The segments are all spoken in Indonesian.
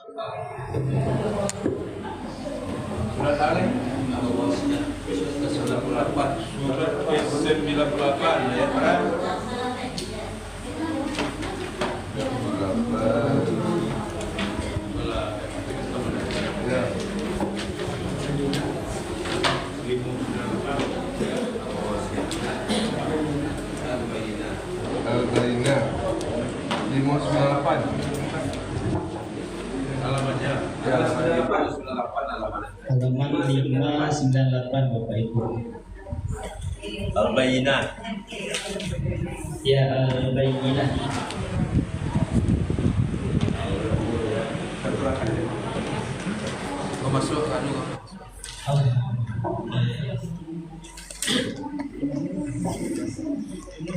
Surat Ali 98. Surat ke-98 ayat berapa? 598. Alamatnya. Halaman 598 Bapak Ibu. Al-Bayyinah. Ya, Al-Bayyinah. Kau masuk anu.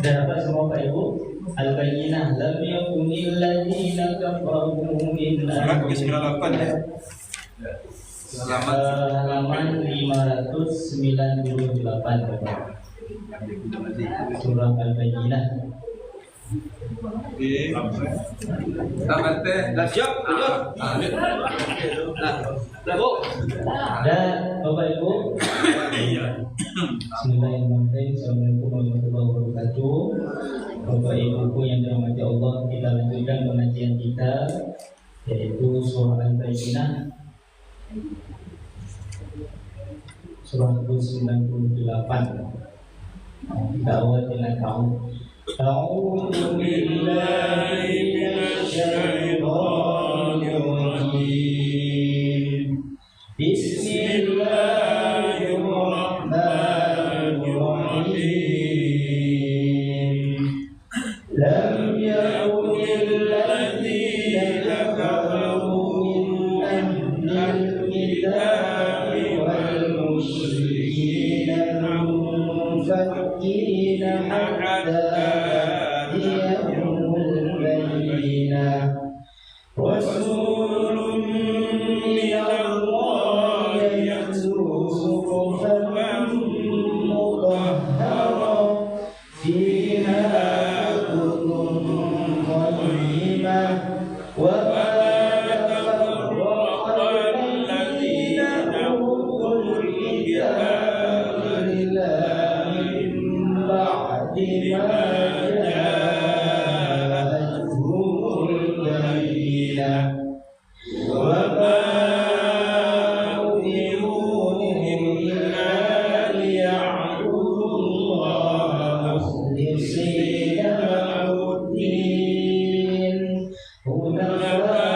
Dan apa semua Bapak Ibu? Al-Bayyinah lam yakunil ladzina kafaru min ahli Bismillah ya. halaman 598 Bapak. Surah Al-Bayyinah. Tamat teh, dah siap, lanjut. Dan Bapak Ibu, Bismillahirrahmanirrahim. Assalamualaikum warahmatullahi wabarakatuh. Bapak Ibu yang dirahmati Allah, kita lanjutkan pengajian kita, yaitu surah Al-Bayyinah, surah 98. Kita awal dengan A'udzu billahi minasyaitonir rajim. Bismillahirrahmanirrahim. Lam yakunil ladzina kafaru min ahlil kitabi wal musyrikina munfakkina hatta ya'tiyahumul bayyinah. Rasulun minallahi yatlu suhufan mutahharah fiha kutubun qayyimah wa ma tafarraqa alladhina utul kitaba illa min ba'di ma ja'atuhumul bayyinah wa ma umiru illa liya'budullaha mukhlishina lahud-din hunafa'a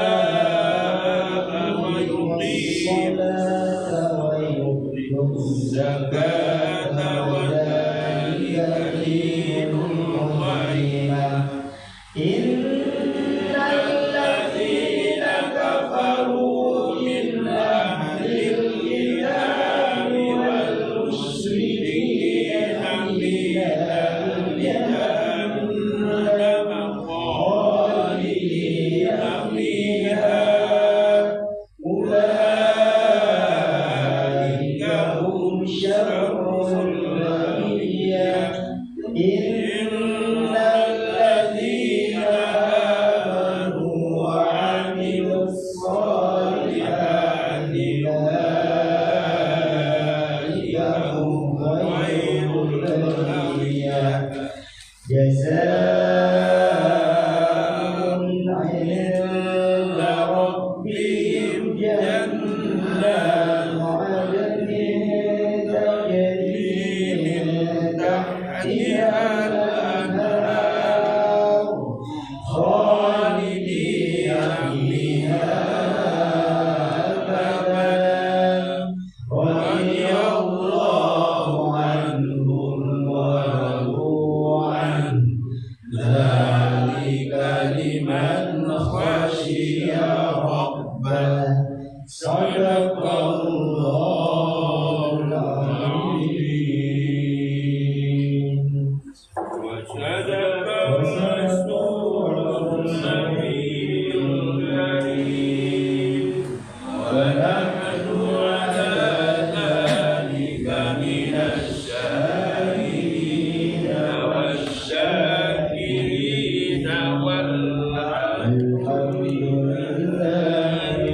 wa yuqimuna wa yu'tuna zakata wa dhalika dinul qayyimah. Innal ladzina kafaru min ahlil kitabi wal musyrikina fi jahannam khalidina fiha ulaika hum syarrul bariyah. Innal ladzina amanu wa 'amilus shalihati ulaika hum khairul bariyah. Jazaa'un 'inda rabbihim jannatu 'adnin tajri min tahtiha al-anhar khalidina fiha abadan radiyallahu anhum wa radu an dzalika liman khashiya rabbah. Sadaqallahul azim. Rasulun nabiyyul karim wa nahnu ala dzalika minasy syahidina wasyakirina wal hamdulillahi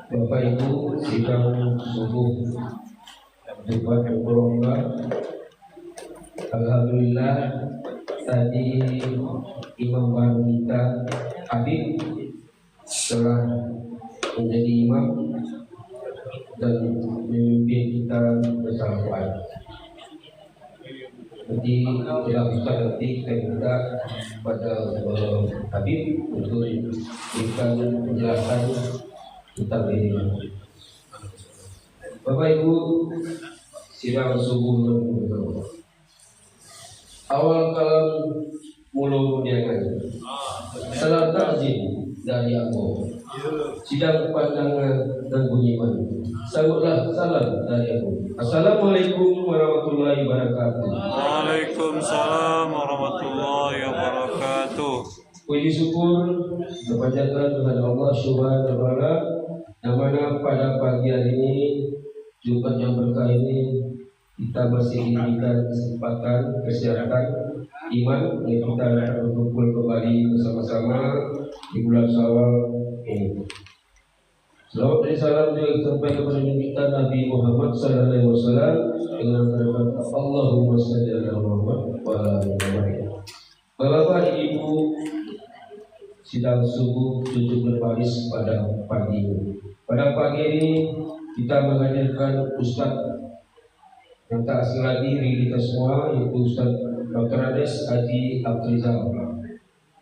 Bapak Ibu sidang subuh Jumat Berlomba. Alhamdulillah tadi imam baru kita Habib telah menjadi imam dan memimpin kita bersama. Jadi tidak bisa nanti kita minta pada Habib untuk memberikan penjelasan tentang ini. Bapak Ibu sidang subuh awal kalam mulu undiangan salam takzim dari aku sidang pandangan dan bunyiman sambutlah salam dari aku. Assalamualaikum warahmatullahi wabarakatuh. Waalaikumsalam warahmatullahi wabarakatuh. Puji syukur kepada Tuhan Allah Subhanahu wa Ta'ala yang mana pada pagi hari ini Jumat yang berkah ini kita masih diberikan kesempatan, kesehatan, iman yang kita dapat berkumpul kembali bersama-sama di bulan Syawal ini. Salawat dan salam juga sampai kepada kita Nabi Muhammad sallallahu alaihi wasallam dengan kata Allahumma shalli ala Muhammad wa ala ali Muhammad. Bapak Ibu sidang subuh tujuh berbaris pada pagi ini. Pada pagi ini kita menghadirkan Ustaz yang tak asing lagi dari kita semua, yaitu Ustaz Dr. Ades Haji Abdulizam.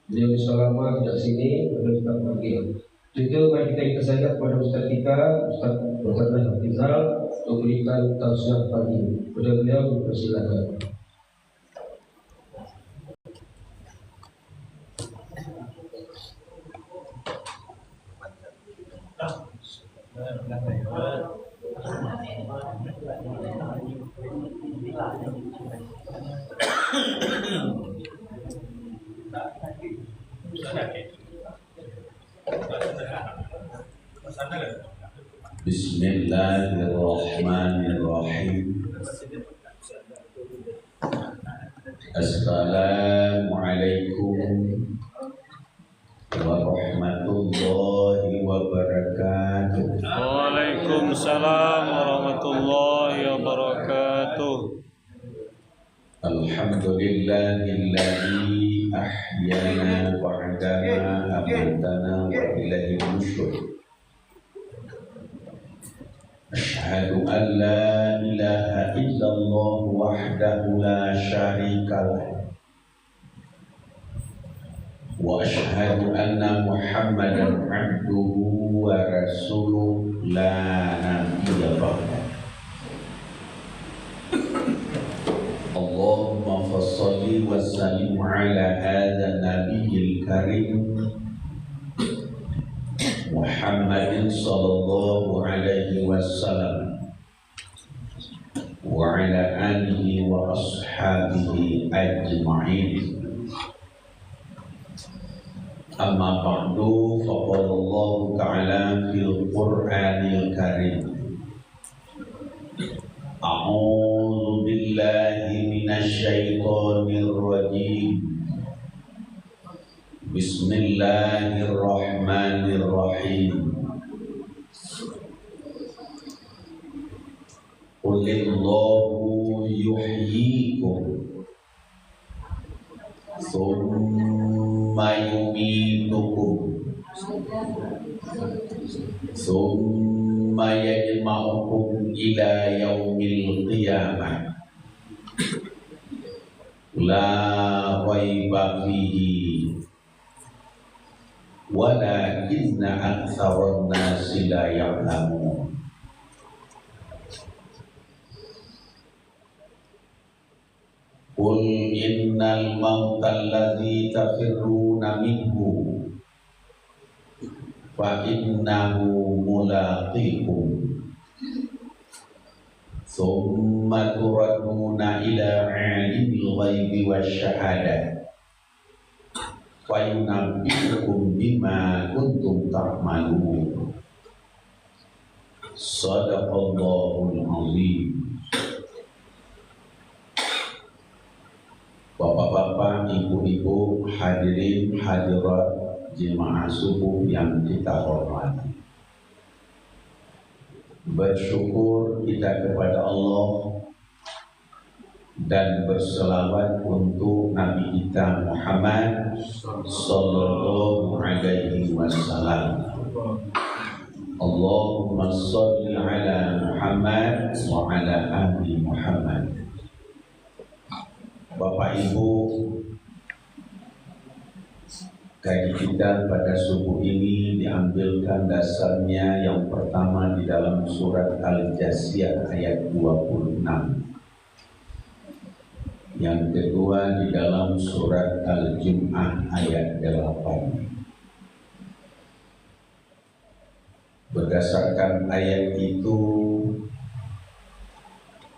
Beliau selama tidak sini, beliau tidak panggil. Jadi mari kita saja kepada Ustaz kita, Ustaz Dr. Ades Abdulizam, untuk berikan tausiah pagi ini. Beliau dipersilakan. Bismillahirrahmanirrahim. Assalamualaikum warahmatullahi wabarakatuh. Waalaikumsalam warahmatullahi wabarakatuh. Alhamdulillahilladzi ahyana ba'dama amatana wa ilaihi nusyur. Asyhadu an la ilaha illallah wahdahu la syarika lah. Wa asyhadu anna Muhammadan abduhu wa rasuluh la nabiyya ba'da. Allahumma fassalli wa sallim ala hadha nabiyil karim Muhammadin sallallahu alaihi wasallam wa ala alihi wa ashabihi ajma'in. Amma ba'du, faqala Allah ta'ala fil Qur'anil Karim. A'udzu billahi minasy syaithanir rajim. Bismillahirrahmanirrahim. Qulillahu yuhyikum thumma yumitukum thumma yajma'ukum ila yaumil qiyamah la raiba fihi walakinna aktsaran nasi la ya'lamun. Qul innal mauta alladzi tafirruna minhu fa innahu mulaqikum thumma turaduna ila 'alimil ghaibi wasyahadah wa yunabbi'ukum bima kuntum ta'malun. Shadaqallahul azim. Bapak-bapak, ibu-ibu, hadirin hadirat jemaah subuh yang kita hormati. Bersyukur kita kepada Allah dan berselawat untuk Nabi kita Muhammad sallallahu alaihi wasallam. Allahumma shalli ala Muhammad wa ala ali Muhammad. Bapak Ibu, kaji kita pada subuh ini diambilkan dasarnya yang pertama di dalam surat Al-Jasiyah ayat 26. Yang kedua di dalam surat Al-Jum'ah ayat 8. Berdasarkan ayat itu,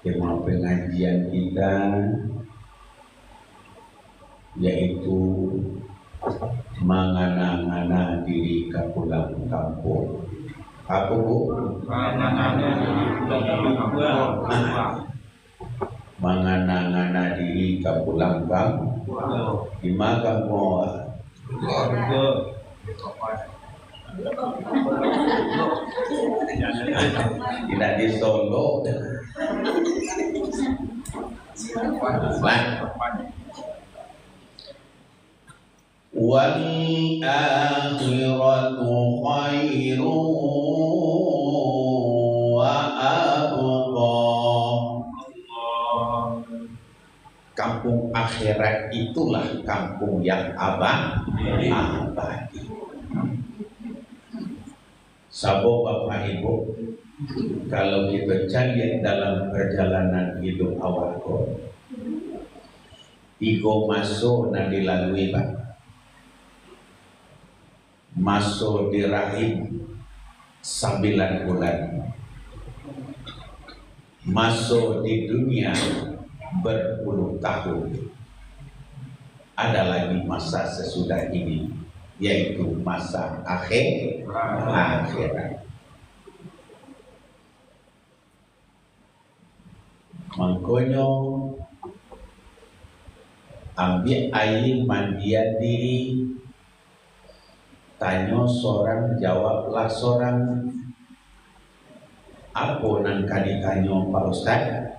tema pengajian kita yaitu mangana-ngana diri ke pulang kampung. Apa Bu? Mangana-ngana diri ke pulang kampung. Di mana mau? Tidak di Solo. Wal akhiratu khairu wa abqa. Kampung akhirat itulah kampung yang abadi. Sabo Bapak Ibu, kalau kita cari dalam perjalanan hidup awak igo masuk na dilalui Pak. Masuk di rahim 9 bulan, masuk di dunia berpuluh tahun. Ada lagi masa sesudah ini, yaitu masa akhirat. Makanya ambil air mandian diri, tanya seorang, jawablah seorang. Apa nan kali tanya Pak Ustaz?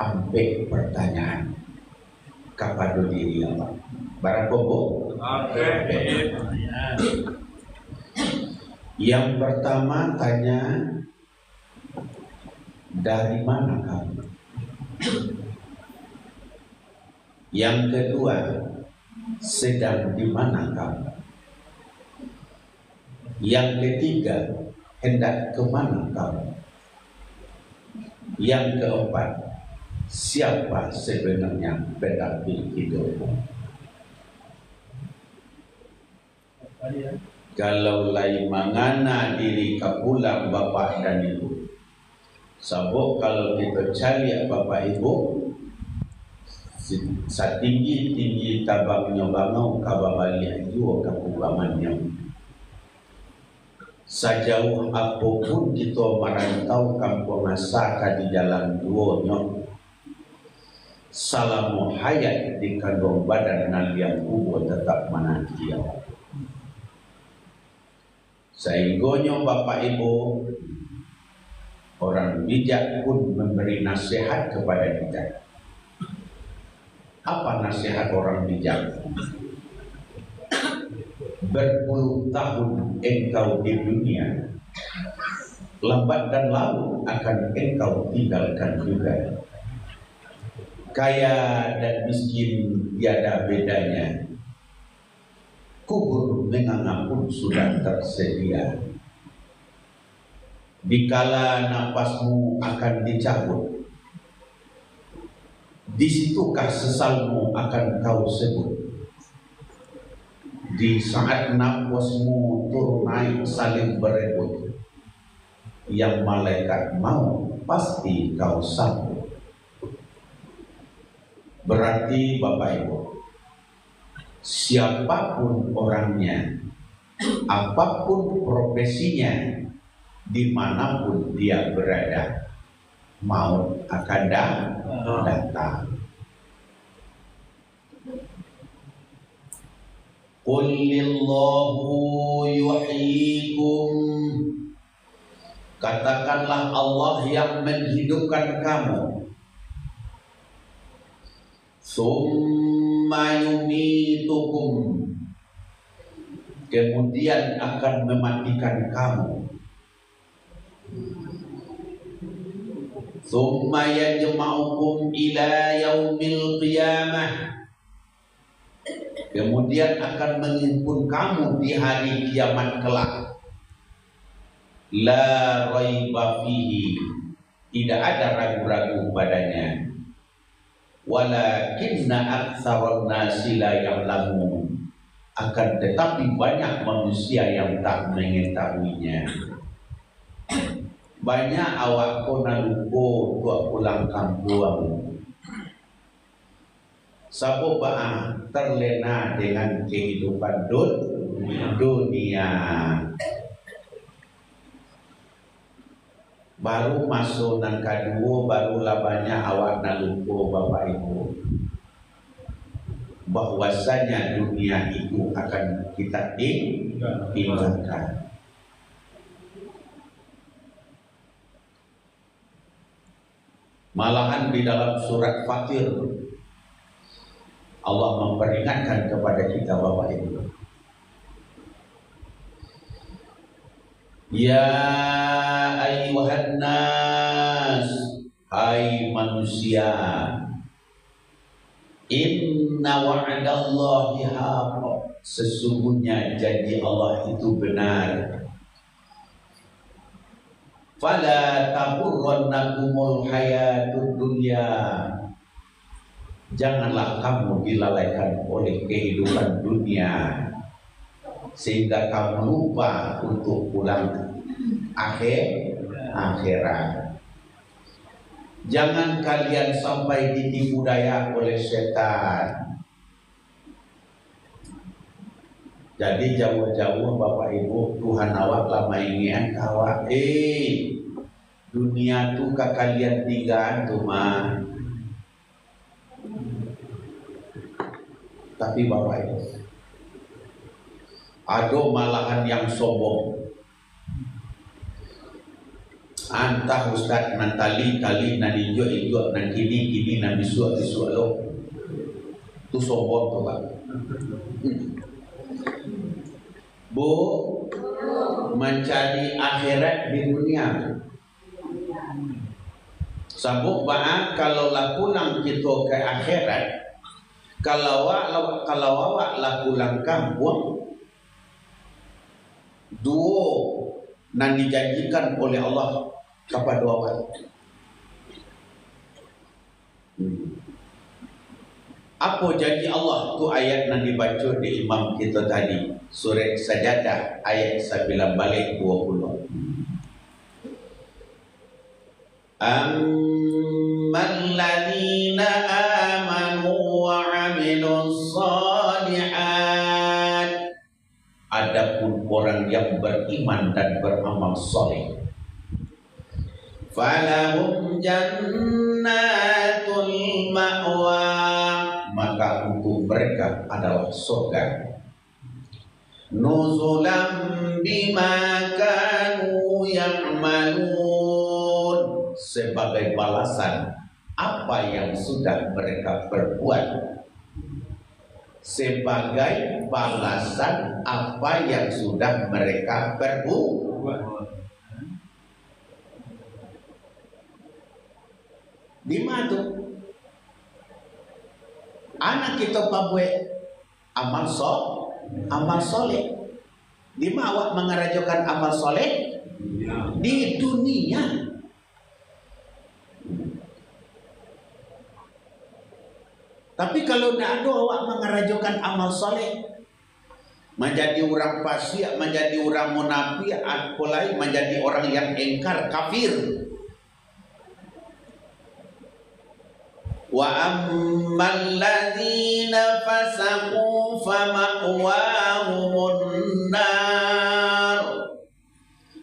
Ambil pertanyaan kepada diri Allah. Barang bobo? Yang pertama tanya, dari mana kamu? Yang kedua, sedang di mana kamu? Yang ketiga, hendak kemana kamu? Yang keempat, siapa sebenarnya pendamping hidupmu? Kalau lain mangana diri kapulang Bapak dan Ibu, sabuk kalau kita cari Bapak Ibu, setinggi tabangnya bangau kababalian juga kapulangannya. Sejauh apapun kita merantau kampung asaka di jalan duonya, salamu hayat di kandung badan nalian kubur tetap menanti. Sehingga Bapak Ibu, orang bijak pun memberi nasihat kepada kita. Apa nasihat orang bijak? Berpuluh tahun engkau di dunia, lambat dan lalu akan engkau tinggalkan juga. Kaya dan miskin tiada bedanya, kubur menganga pun sudah tersedia. Dikala napasmu akan dicabut, di situkah sesalmu akan kau sebut. Di saat napasmu turun naik saling berebut, yang malaikat mau pasti kau sambut. Berarti Bapak Ibu, siapapun orangnya, apapun profesinya, dimanapun dia berada, maut akan datang. Qul lillahu yuhyikum, katakanlah Allah yang menghidupkan kamu. Summa yumitukum, kemudian akan mematikan kamu. Summa yajma'ukum ila yaumil qiyamah, kemudian akan menghimpun kamu di hari kiamat kelak. La raiba fihi, tidak ada ragu-ragu padanya. Walakinna aktsaran nasi la ya'lamun, akan tetapi banyak manusia yang tak mengetahuinya. Banyak awak kona lupo tua pulang kampung. Sabo ba'a terlena dengan kehidupan dunia. Baru masuk nang kedua, barulah banyak awak nak lupa Bapak Ibu bahwasanya dunia itu akan kita tinggalkan. Malahan di dalam surat Fatir Allah memperingatkan kepada kita Bapak Ibu, ya ayyuhan nas, hai manusia, inna wa'dallahi haqq, sesungguhnya janji Allah itu benar. Fala taghurrannakumul hayatud dunya, janganlah kamu dilalaikan oleh kehidupan dunia sehingga kamu lupa untuk pulang akhirat. Jangan kalian sampai ditipu daya oleh setan. Jadi jauh-jauh Bapak Ibu, Tuhan awak lama ingin awak dunia tu kalian tinggal tu mah. Tapi Bapak Ibu, ada malahan yang sombong. Antah Ustaz nantali kali nani jo nan kini nani suat lo. Tu sombong tu Pak. Bu, mencari akhirat di dunia. Sabuk ba'a kalau lah pulang kita ke akhirat, kalau awak lah pulang kampung, dua yang dijanjikan oleh Allah kepada awak. Apa janji Allah? Tu ayat yang dibaca di imam kita tadi, surat Sajadah ayat 9 balik 20. Amman ladina amanu wa amilus salihat, adapun orang yang beriman dan beramal saleh, falahum jannatul ma'wa, maka untuk mereka adalah surga. Nuzulam bima kanu ya'malun, sebagai balasan apa yang sudah mereka perbuat. Sebagai balasan apa yang sudah mereka perbuat. Di mana tu? Anak kita pabuat amal soleh. Di mana awak mengerajakan amal soleh? Di dunia. Tapi kalau tidak ada awak mengerajakan amal soleh, menjadi orang fasik, menjadi orang munafik, apalagi menjadi orang yang engkar, kafir. Wa ammal ladzina fasaqu fama'wahumun nar.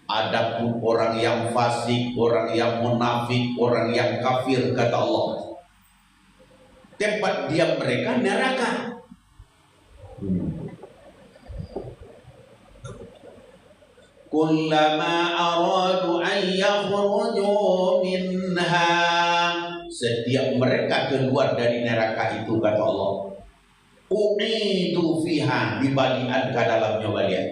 Adapun orang yang fasik, orang yang munafik, orang yang kafir, kata Allah, tempat diam mereka neraka. Kullama aradu an yakhruju minha, setiap mereka keluar dari neraka itu, kata Allah, u'idu fiha, dibalikan ke dalamnya balian.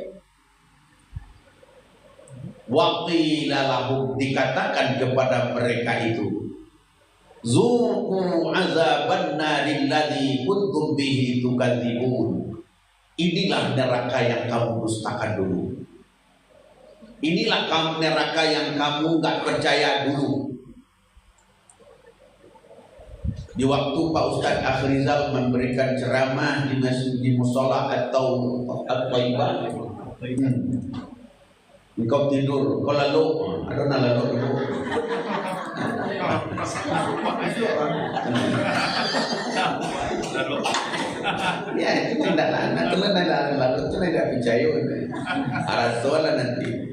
Wa qila lahum, dikatakan kepada mereka itu, zuqu azaban naril ladzi kuntum bihi tukadzibun. Inilah neraka yang kamu dustakan dulu. Inilah neraka yang kamu enggak percaya dulu. Di waktu Pak Ustadz Akhrizal memberikan ceramah di masjid, di musola atau Al-Taibah, engkau tidur, kau lalu, ada lalu dulu. Ya itu tidak lana, itu lalu itu tidak percaya. Arah soalan nanti.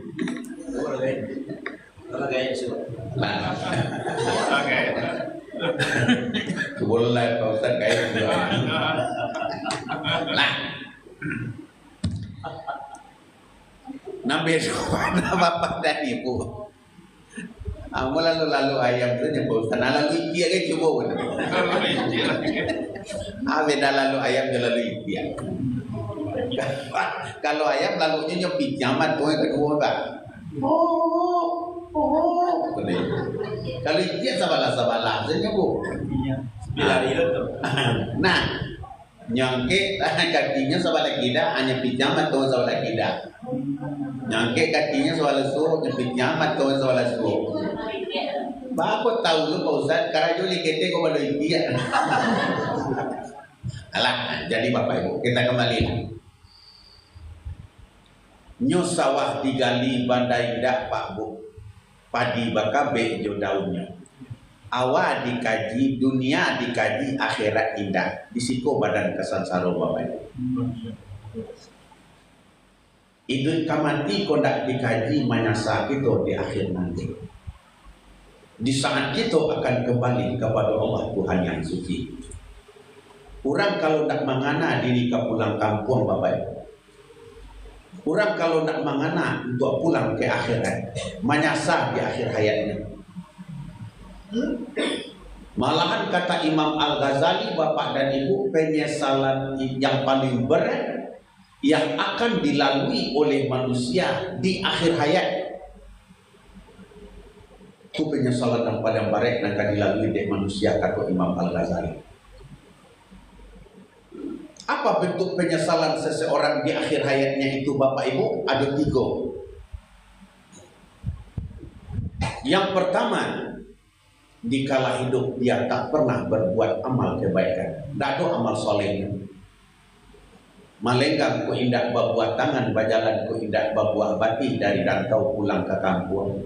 Nah, boleh Pak Ustadz kayak gitu. Nah, namanya bapak dan ibu. Kamu lalu ayam tu nyebut. Tanah lalu dia kan coba. Beda lalu ayam je lalu dia. Kalau ayam lalunya nyepit nyaman tu yang kedua tak. Kalau dia sabalah je nyebut. Nah, nyangke kakinya sebelah kida hanya pijamat tu sebelah kida. Nyangke kakinya sebelah suruh nyepit nyaman tu sebelah suruh. Bapak tahu lu Pak Ustaz, karajuli kete kau baru dia. Alah, jadi Bapak Ibu, kita kembali. Nyo sawah digali bandai dak Pak Bu. Padi bakabe jo daunnya. Awal dikaji, dunia dikaji, akhirat indah. Disiko badan kesansaro Bapak Ibu. Hidup kamati kondak dikaji menyasar itu di akhir nanti. Di saat kita akan kembali kepada Allah Tuhan yang suci. Orang kalau nak mengana diri ke pulang kampung Bapak Ibu. Orang kalau nak mengana untuk pulang ke akhirat, menyasar di akhir hayatnya. Malahan kata Imam Al-Ghazali, Bapak dan Ibu, penyesalan yang paling berat yang akan dilalui oleh manusia di akhir hayat itu penyesalan yang paling berat yang akan dilalui oleh manusia, kata Imam Al-Ghazali. Apa bentuk penyesalan seseorang di akhir hayatnya itu Bapak Ibu? Ada 3. Yang pertama, dikala hidup dia tak pernah berbuat amal kebaikan, tak ada amal solehnya. Malenggang ku indak babuah tangan, bajalan ku indak babuah bati dari rantau pulang ke kampung.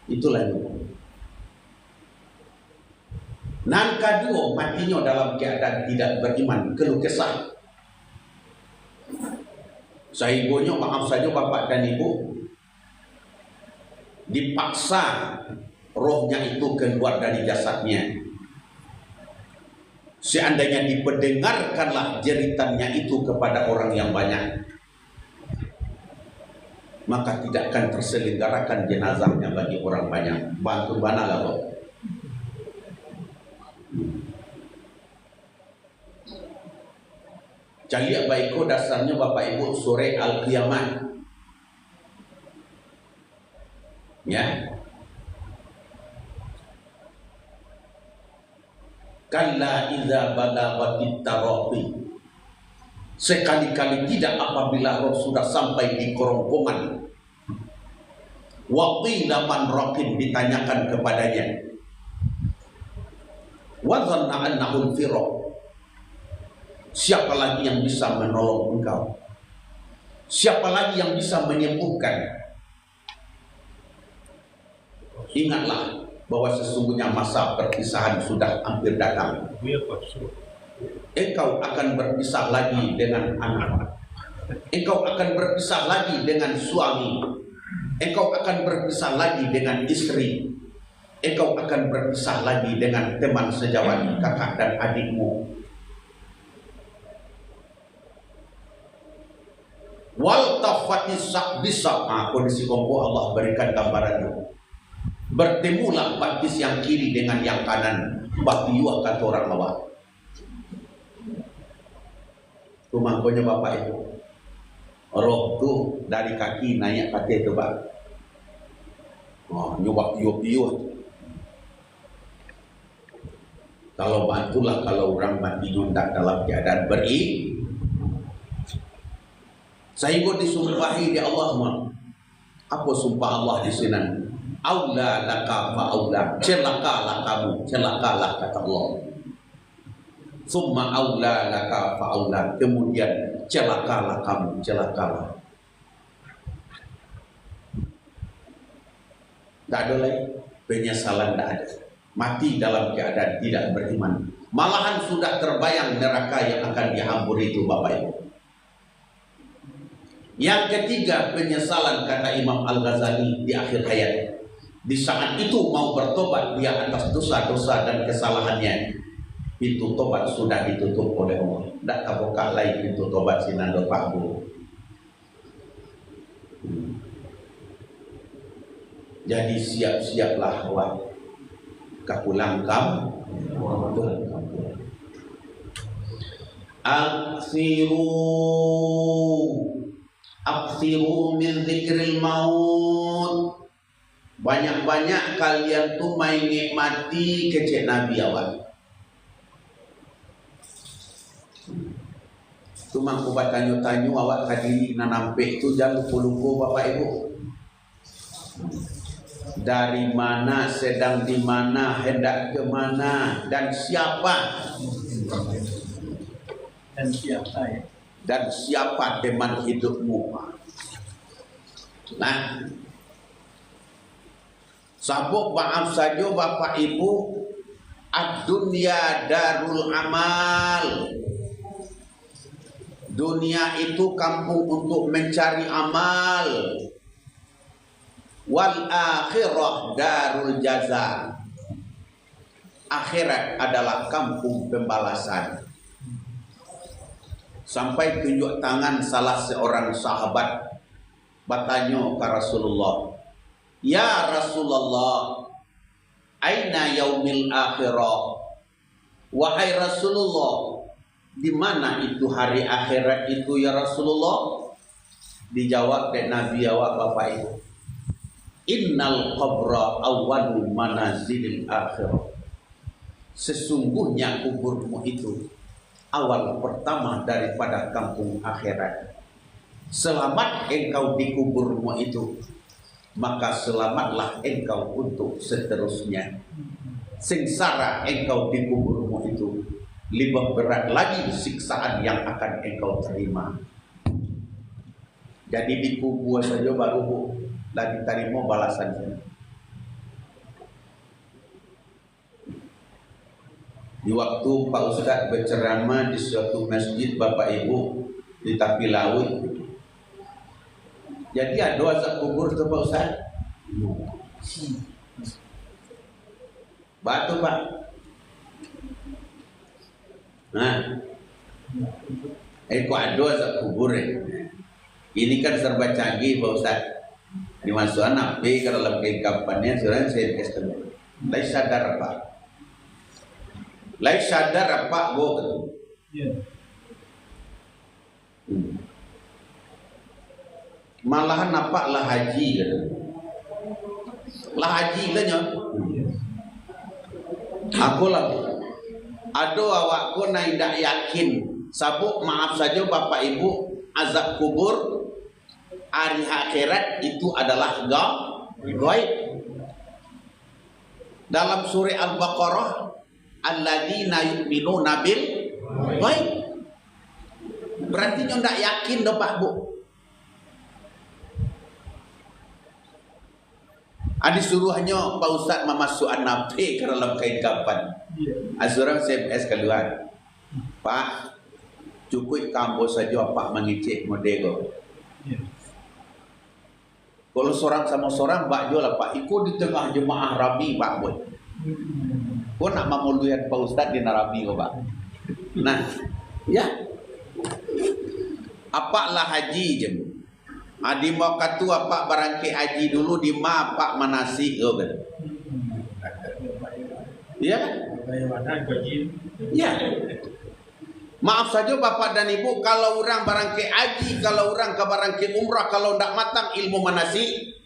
Itulah itu. Nan kedua, matinya dalam keadaan tidak beriman, keluh kesah. Sehingga maaf saja Bapak dan Ibu, dipaksa rohnya itu keluar dari jasadnya. Seandainya diperdengarkanlah jeritannya itu kepada orang yang banyak, maka tidak akan terselenggarakan jenazahnya bagi orang banyak. Bantu bana lah Bapak. Jaliak baiko dasarnya Bapak Ibu sore Al-Qiyamah. Ya. Kalla idza balaghatit taraqi. Sekali-kali tidak apabila roh sudah sampai di kerongkongan. Wa qila man raqib, ditanyakan kepadanya. Wa dhanna annahu al-firaq. Siapa lagi yang bisa menolong engkau? Siapa lagi yang bisa menyembuhkan? Ingatlah bahwa sesungguhnya masa perpisahan sudah hampir datang. engkau akan berpisah lagi dengan anak, engkau akan berpisah lagi dengan suami, engkau akan berpisah lagi dengan istri, engkau akan berpisah lagi dengan teman sejawat kakak dan adikmu. Wal tafatis bisa, kondisi kongko Allah berikan gambaran itu. Bertemulah batis yang kiri dengan yang kanan, bapiuah kata orang lawan. Itu mangkonya bapak itu. Roh tu dari kaki naik kaki itu pak. Nyubak piuh. Kalau bantulah kalau orang mati nyundak dalam keadaan beri. Saya pun disumpahi di Allah mah. Apa sumpah Allah di sini? Aula laka fa aula. Celakalah kamu, celakalah kata Allah. Summa aula laka fa aula. Kemudian celakalah kamu, celakalah. Tak ada lagi penyesalan, tak ada. Mati dalam keadaan tidak beriman. Malahan sudah terbayang neraka yang akan dihamburi itu Bapak Ibu. Yang ketiga, penyesalan kata Imam Al-Ghazali di akhir hayat. Di saat itu mau bertobat dia atas dosa-dosa dan kesalahannya. Pintu tobat sudah ditutup oleh Allah. Tak kebuka lagi pintu tobat sinando Pak Bu. Jadi siap-siaplah awak kapulang kam. Aksiru min zikril maut. Banyak-banyak kalian tuh main nikmati kecek Nabi awal. Cuma aku bertanya-tanya awak tadi nanampe itu jangan lupa-lupa Bapak Ibu. Dari mana, sedang di mana, hendak ke mana, dan siapa? Dan siapa teman hidupmu? Nah, sabuk maaf saja Bapak Ibu, ad-dunya darul amal. Dunia itu kampung untuk mencari amal. Wal akhirah darul jaza. Akhirat adalah kampung pembalasan. Sampai tunjuk tangan salah seorang sahabat bertanya ke Rasulullah, "Ya Rasulullah, aina yaumil akhirah?" Wahai Rasulullah, di mana itu hari akhirat itu ya Rasulullah? Dijawab oleh Nabi awak Bapak Ibu, innal qabra awwalu manazilil akhirah. Sesungguhnya kuburmu itu awal pertama daripada kampung akhirat. Selamat engkau di kuburmu itu, maka selamatlah engkau untuk seterusnya. Sengsara engkau di kuburmu itu, lebih berat lagi siksaan yang akan engkau terima. Jadi di kubur saja baru dan diterima balasannya. Di waktu Pak Ustadz berceramah di suatu masjid Bapak Ibu di tepi laut. Jadi ada azab kubur tu Pak Ustadz. Batu Pak. Nah, kok ada azab kubur Ini kan serba canggih Pak Ustadz. Dimasukkan nabi ke dalam kehidupannya sudah saya kasih. Lai sadar Pak. Lai sadar Pak go gitu. Malahan apa lah haji gitu. Lah haji lah nyo. Aku lah. Ado awakku na tidak yakin. Sabuk maaf saja Bapak Ibu, azab kubur hari akhirat itu adalah gaib. Dalam surah Al-Baqarah, alladzina yu'minuna bil gaib. Berarti nyo ndak yakin do Pak Bu. Adi suruhnya Pak Ustaz memasukkan nabi ke dalam kain kapan. Azurang CMS keluar. Pak, cukup kamu saja Pak mengicik modego. Kalau seorang sama seorang, Pak jual Pak, ikut di tengah jemaah Rabi Pak boy. Kau nak memuluyan Pak Ustaz di Narabi kau Pak. Nah, ya. Apalah haji je. Adi mau katu apa barangke haji dulu di ma Pak manasik kau kan. Ya. Ya. Maaf saja Bapak dan Ibu, kalau orang barangke haji, kalau orang ke barangke umrah, kalau ndak matang ilmu manasik,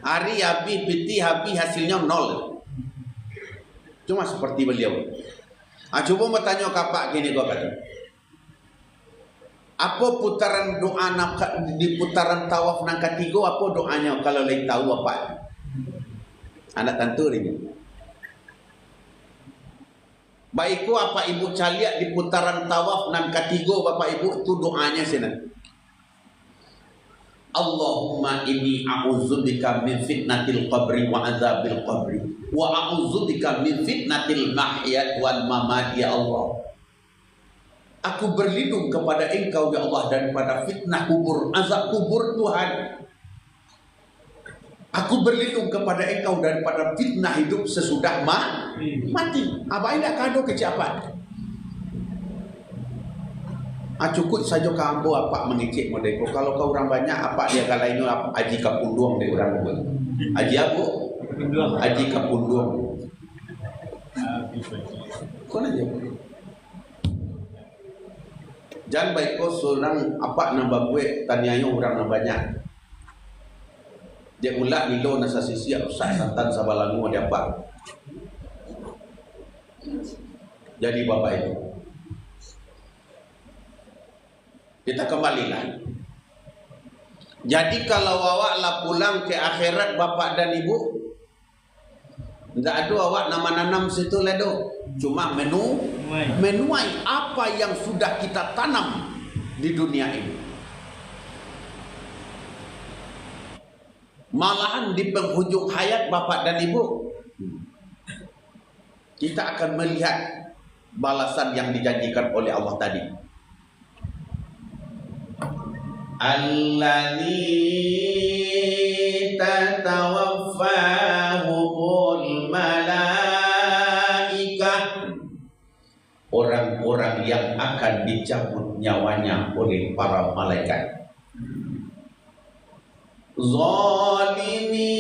hari habis, piti habis, hasilnya nol. Cuma seperti beliau. Coba mau tanya kapak gini gua kata. Apa putaran doa di putaran tawaf nang ketiga, apa doanya kalau lagi tahu apa? Anak tentu ini. Baikku apa ibu caliak di putaran tawaf nang ketiga Bapak Ibu tu doanya sini. Allahumma inni a'udzubika min fitnatil qabri wa azabil qabri wa a'udzubika min fitnatil mahyat wal mamat ya Allah. Aku berlindung kepada Engkau ya Allah daripada fitnah kubur, azab kubur Tuhan. Aku berlindung kepada Engkau daripada fitnah hidup sesudah mati. Apa ini kado keciapan? Cukup saja kamu apa mengicik modeko. Kalau kau orang banyak apa dia kalau ini aji kapunduang deh orang buat. Aji apa? Aji kapunduang. Kau aja. Jangan baik kau seorang apa nambah gue tanyanya orang banyak. Dia ulak nilo nasa sisi rusak santan sabalangu dia apa. Jadi Bapak Ibu, kita kembalilah. Jadi kalau awak lah pulang ke akhirat Bapak dan Ibu, tidak ada awak nama nanam situ ledo. Cuma menuai apa yang sudah kita tanam di dunia ini. Malahan di penghujung hayat Bapak dan Ibu, kita akan melihat balasan yang dijanjikan oleh Allah tadi. Allazi tatawaffahumul malaikah, orang-orang yang akan dicabut nyawanya oleh para malaikat. Zalimi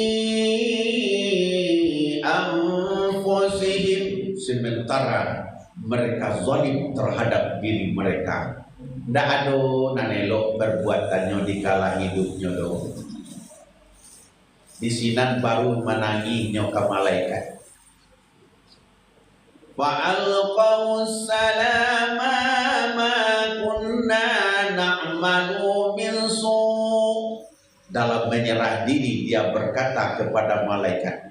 anfusihim, sementara mereka zalim terhadap diri mereka. Tidak ada nanelok perbuatannya di kala hidupnya do. Di sinan baru menanginya ke malaikat. Fa'alqaw salama ma kunna na'malu min su'. Dalam menyerah diri dia berkata kepada malaikat,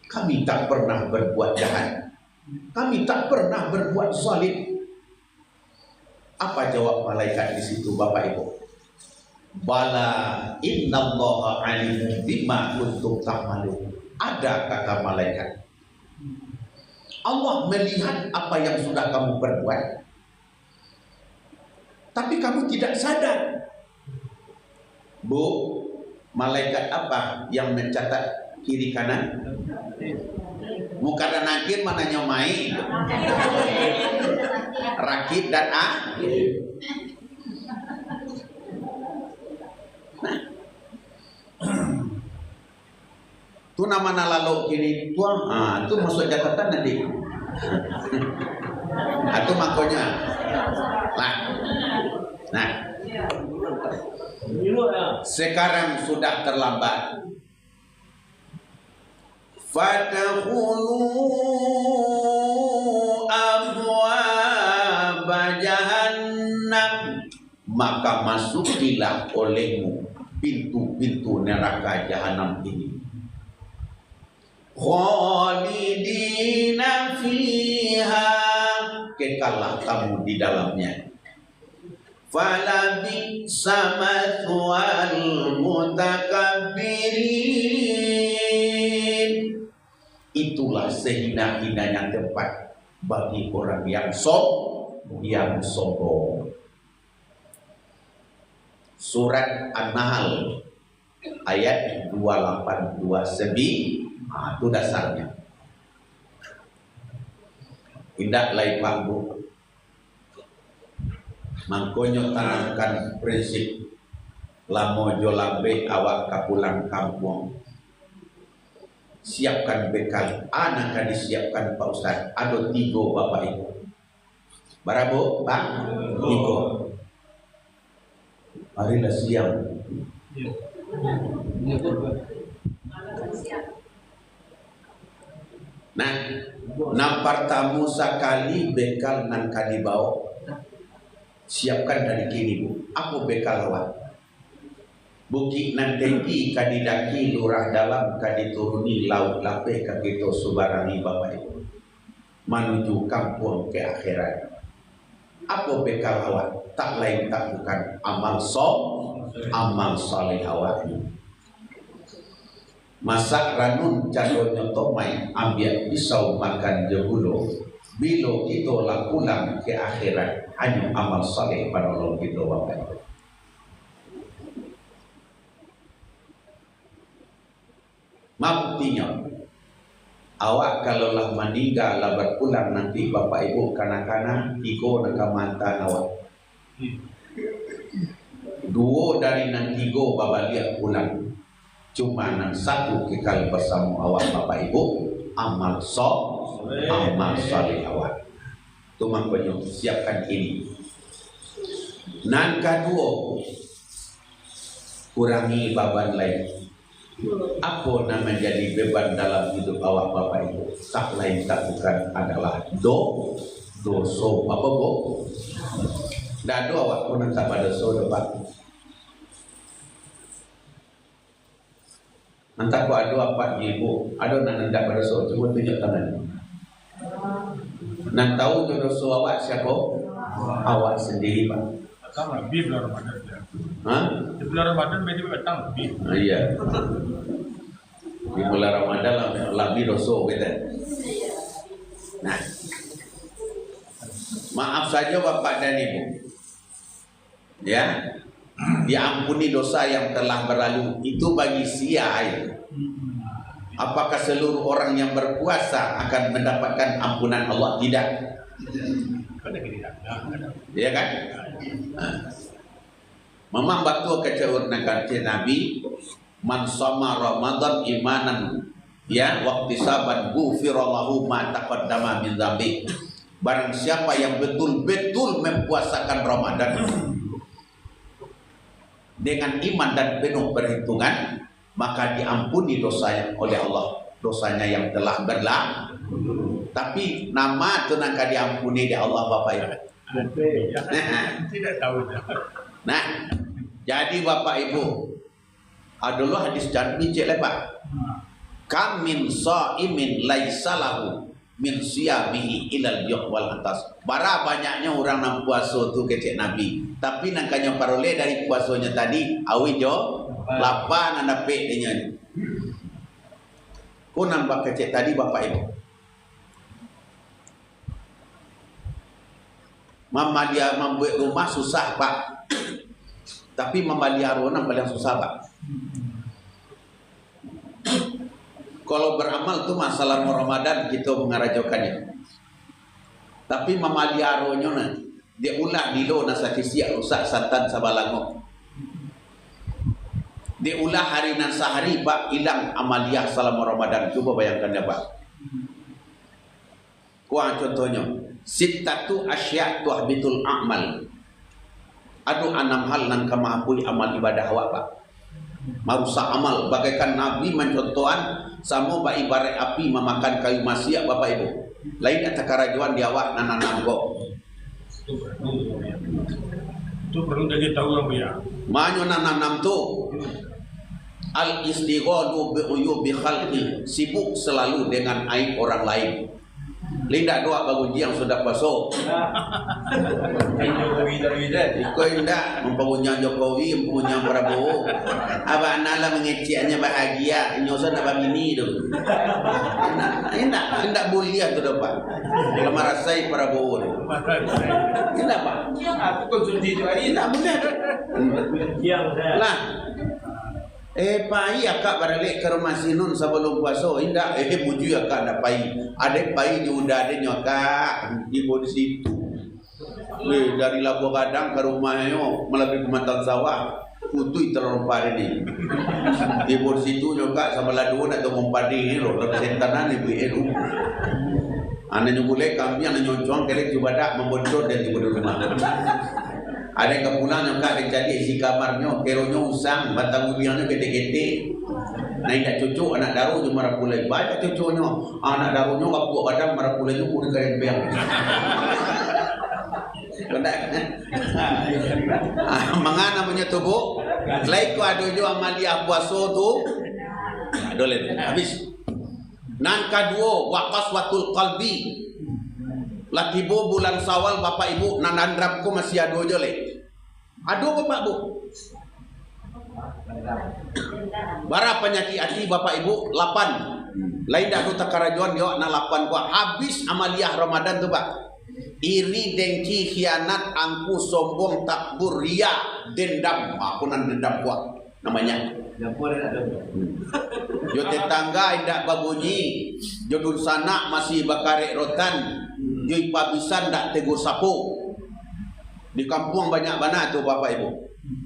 kami tak pernah berbuat jahat, kami tak pernah berbuat zalim. Apa jawab malaikat di situ Bapak Ibu? Bala innallaha alimun bima kuntum ta'malun. Ada kata malaikat, Allah melihat apa yang sudah kamu perbuat, tapi kamu tidak sadar. Bu, malaikat apa yang mencatat kiri kanan? Muka dan nakir mana nyomai? Rakib dan tu nama nalalo kini tuang, tu masuk catatan nanti. Itu makanya. Nah. Sekarang sudah terlambat. Fadkhulu abwaaba jahannam, maka masukilah olehmu pintu-pintu neraka jahanam ini. Khalidina fiha, kekallah kamu di dalamnya. Fala bi'sa mathwal mutakabbirin, itulah sehina-hinanya tempat bagi orang yang sombong. Surat An-Nahl ayat 2829, itu dasarnya. Tidak lain mampu mangkonyo tanamkan prinsip lamo jolambe awak kapulang kampung. Siapkan bekal, anak akan disiapkan Pak Ustaz. Ada 3 Bapak Ibu. Berapa Pak? 3. Marilah siap. Nah, nampar tamu sekali bekal nan kali bawa. Siapkan dari kini Bu. Apa bekal awak? Bukit nan tinggi kadidaki lurah dalam kadituruni laut lapeh kagito subarani Bapak Ibu. Menuju kampung ke akhirat. Apa bekal awak? Tak lain tak bukan amal saleh awak. Masak ranun cadonyo tomai ambil pisau makan jebulo. Bilo kita lakulang ke akhirat hanya amal saleh pada Allah kita Bapak Ibu. Buktinya awak kalau lah meninggal lah berpulang nanti Bapak Ibu kanak-kanak 3 nakamanta awak. 2 dari nan 3 babaliak pulang. Cuma nan 1 kekal bersama awak Bapak Ibu amal saleh awak. Tu makanya siapkan ini. Nan kedua kurangi beban lain. Apa nama jadi beban dalam hidup awak Bapak Ibu? Tak lain tak bukan adalah dosa apa Bu? Dah do awak pun tak pada dosa Pak. Nanti aku ada apa ibu? Ada nak tak pada dosa? Cuba tunjuk tangan. Nak tahu dosa awak siapa? Awak sendiri Pak. Datang lebih bulan Ramadan. Di bulan Ramadan berarti datang lebih. Iya. Di bulan Ramadan lebih dosa kita. Nah, maaf saja Bapak dan Ibu. Ya, diampuni dosa yang telah berlalu. Itu bagi siapa? Apakah seluruh orang yang berpuasa akan mendapatkan ampunan Allah? Tidak. Ya kan? Memang betul kecewur kata Nabi, man sama Ramadan imanan ya waktu saban ghufirallahu ma taqaddama min dzambi. Barang siapa yang betul-betul mempuasakan Ramadan dengan iman dan penuh perhitungan, maka diampuni dosanya oleh Allah, dosanya yang telah berlalu. Tapi nama itu nak diampuni di Allah Bapak Ibu. Tidak tahu. Nah, jadi Bapak Ibu, adalah hadis janji cek lepak. Kam min shaimin laisa lahu min siyamihi ilal biq wal atas. Bara banyaknya orang yang puasa tu kecek Nabi, tapi nangkanya parole dari puasanya tadi awi jo lapan anda pe dengan. Ku nampak kecek tadi Bapak Ibu. Mama dia membuat rumah susah Pak. Tapi membalia rona paling susah Pak. Kalau beramal itu masalah Ramadan kita mengarajokannya. Tapi mamalia ronya dia ulah dilo nasa kisiak rusak santan sabalango. Dia ulah hari nan sehari Pak hilang amaliyah salam Ramadan. Coba bayangkan ya Pak. Kuang contohnya, sittatu asya' tuhbitul a'mal. Aduh 6 hal nan kamahapui amal ibadah awak Pak. Marusak amal bagaikan Nabi mencontohan sama ba ibarat api memakan kayu maksiat Bapak Ibu. Lain kata karajuan di awak nananam kok. Itu perlu dia tahu yang dia. Manyo nananam tu al istighalu bi uyubi khalqi, sibuk selalu dengan aib orang lain. Lindak doa baguji yang sudah puasa. Ikut indak mempunyai Jokowi, mempunyai Prabowo. Abang nala mengeceknya bahagia, nyosan abang ini tu. Indak bulia tu dapat. Kalau merasai Prabowo tu. Indak pak. Aku konsulti tu hari Indak boleh. Lah. Pai akak balik ke rumah sinun sebelum puasa. Indak buju akak nak pai. Ada pai di udah ada nyokak ibu di situ. Dari Labuan Gadang ke rumahnya melalui Pematang Sawah. Putui terlampar ini. Ibu di situ nyokak sebelah dua nak tunggu padi ni loh. Sentanan ibu itu. Anda nyubulek kami anda nyocong kelek juga dak membocor dan ibu di rumah. Ada yang pulang nyokak dia jadi isi kamarnya, keronya usang, batang ubiannya gede-gede. Nah, tidak cocok anak daru cuma marapulai. Banyak cocoknya. Anak darunya kapuk badan marapulai itu pun keren beang. Mengana punya tubuh. Selain itu ada juga amalia puasa tu. Doleh habis. Nan kedua waqaswatul qalbi. Lah tiba bulan Sawal bapak ibu nanandrapku masih ado je le. Ado bapak bu. Bara penyakit hati bapak ibu 8. Lain dah tu takarajuan dia nak 8 kuat. Habis amaliah Ramadan tu pak. Iri, dengki, khianat, angku, sombong, takbur, ria, dendam. Aku nan dendam kuat namanya. Jo tetangga indak babunyi. Jo dun sana masih bakarek rotan. Jo ipabisan ndak tegur sapu. Di kampung banyak mana tu bapak ibu.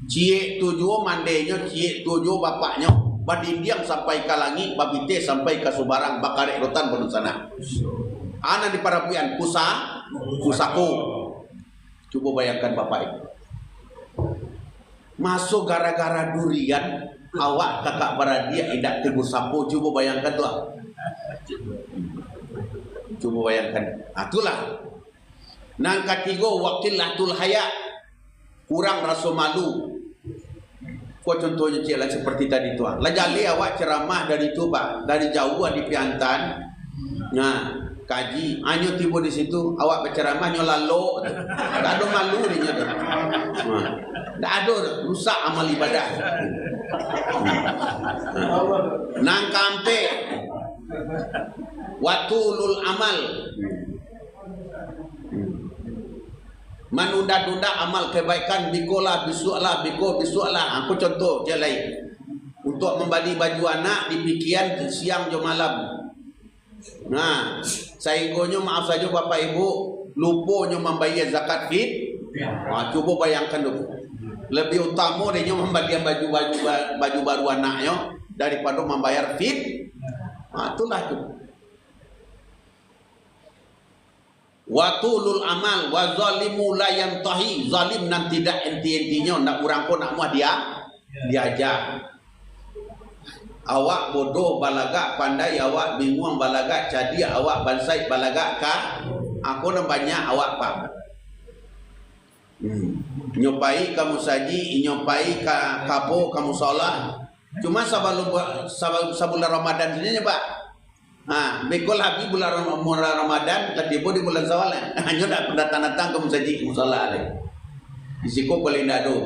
Cie tujuh mandenya, cie tujuh bapaknya. Badindiang sampai ke langit, babite sampai ke Subarang, bakarek rotan pun sana. Anak di parapuan pusaku. Coba bayangkan bapak ibu. Masuk gara-gara durian, awak kakak beradia tidak tegur sapu. Coba bayangkan tu. Coba bayangkan. Itulah. Nang ketiga wakilatul haya. Kurang rasa malu. Kau contohnya cila seperti tadi tu. Lajali awak ceramah dari tu pak, dari jauh di Piantan. Nah, kaji, anyo tiba di situ, awak berceramah nyo lalu. Tak ada malu dia tu. Tak ada rusak amal ibadah. Nang kampe watulul amal. Menunda-nunda amal kebaikan bikola bisualah biko bisualah. Aku contoh je lain. Untuk membeli baju anak dipikiran siang je malam. Nah, sainggonya maaf saja bapak ibu lupanya membayar zakat fit. Coba bayangkan dulu. Lebih utama dia membayar baju baru anaknya daripada membayar fit. Itulah tu. Watulul amal wa zalimu la yantahi. Zalim nan tidak enti-entinya nak urang pun nak muah diajar. Awak bodoh balaga pandai, awak bingung balaga jadi, awak bansai balaga ka. Aku nak banyak awak pak. Nyopai kamu saji, nyopai kapo kamu solat. Cuma sebulan Ramadan ini pak. Bekol habis bulan Ramadan, tadi pun di bulan Syawal. Hanya tak pendatang-datang kamu saji kamu solat. Risiko boleh tidak ada.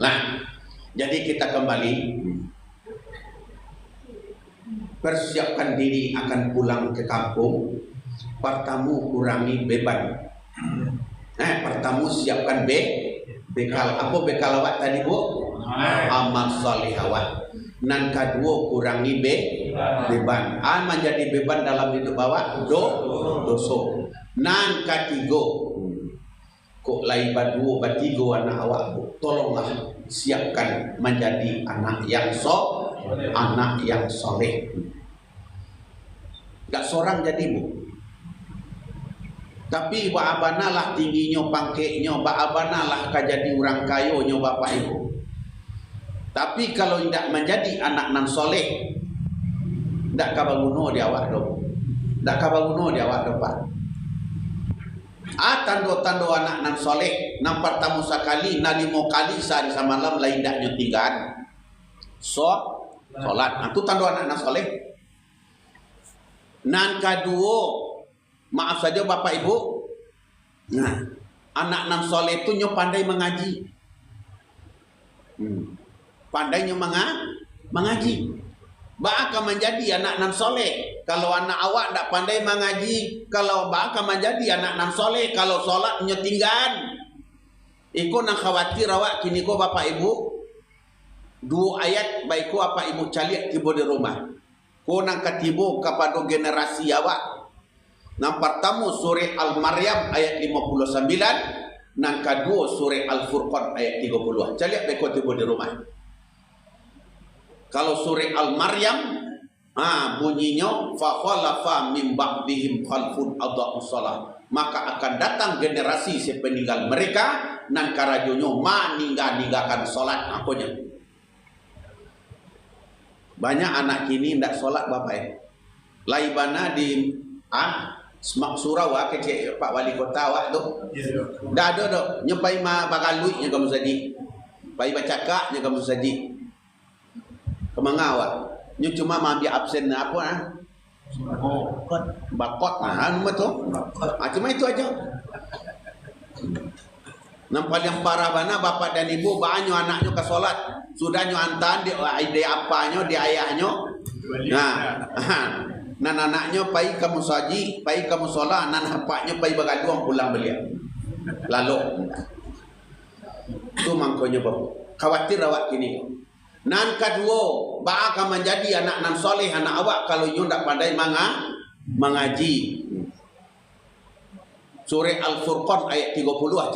Nah, jadi kita kembali. Persiapkan diri akan pulang ke kampung. Pertama kurangi beban. Pertama siapkan bekal. Apa bekal awak tadi bu? Amal salih awak. Nan kedua kurangi beban. Menjadi beban dalam hidup awak dosa. Nan ketiga kok lain berdua bertiga anak awak bu. Tolonglah siapkan menjadi anak yang soleh. Tak seorang jadi bu. Tapi ba abana lah tingginya pangkeknya, ba abana lah kajadi orang kayonya bapak ibu. Tapi kalau tidak menjadi anak nan soleh, tidak kabaguno dia awak do. Tak kabaguno dia awak depan. Tando-tando anak nan soleh, nampak tamu sekali, na 5 kali sehari semalam lain dak nyetinggan. Solat. Itu tando anak nan soleh. Nan kedua, maaf saja Bapak Ibu. Nah, anak nan soleh itu nyo pandai mengaji. Pandainya mengaji. Bakal menjadi anak nan soleh. Kalau anak awak tak pandai mengaji, kalau bakal menjadi anak nan soleh, kalau solat nyo tinggal. Iko nang khawatir awak kini ko Bapak Ibu. 2 ayat baik ko apa Ibu caliak tiba di rumah. Ko nang katibo kepada generasi awak. Nang pertama surah Al-Maryam ayat 59, nang kedua surah Al-Furqan ayat 30. Caliak baik ko tiba di rumah. Kalau surah Al-Maryam bunyinya fa khalafa min ba'dihim khalfun adha'us shalah. Maka akan datang generasi sepeninggal mereka nan karajonyo meninggalkan salat akonya. Banyak anak kini ndak salat Bapak. Laibana di Semak Surau kecek Pak Wali Kota awak tu. Dah ada dah nyepai ma bagalui nya kamu sadi. Pai bacakak nya kamu sadi. Kemangawak. Nyu cuma ambil absen apa bakot tu. Cuma itu aja. Nampak yang parah bana bapak dan ibu banyak anaknya ke solat. Sudah nyu antan di apanya di ayahnya. Nan anaknya pai kamu saji, pai kamu solat, nan apanya pai bagaduang pulang beliau. Lalu tu mangkonya bapak. Khawatir awak kini. Nan kedua, bakal menjadi anak nan soleh anak awak kalau you tak pandai mengaji. Surah Al-Furqan ayat 30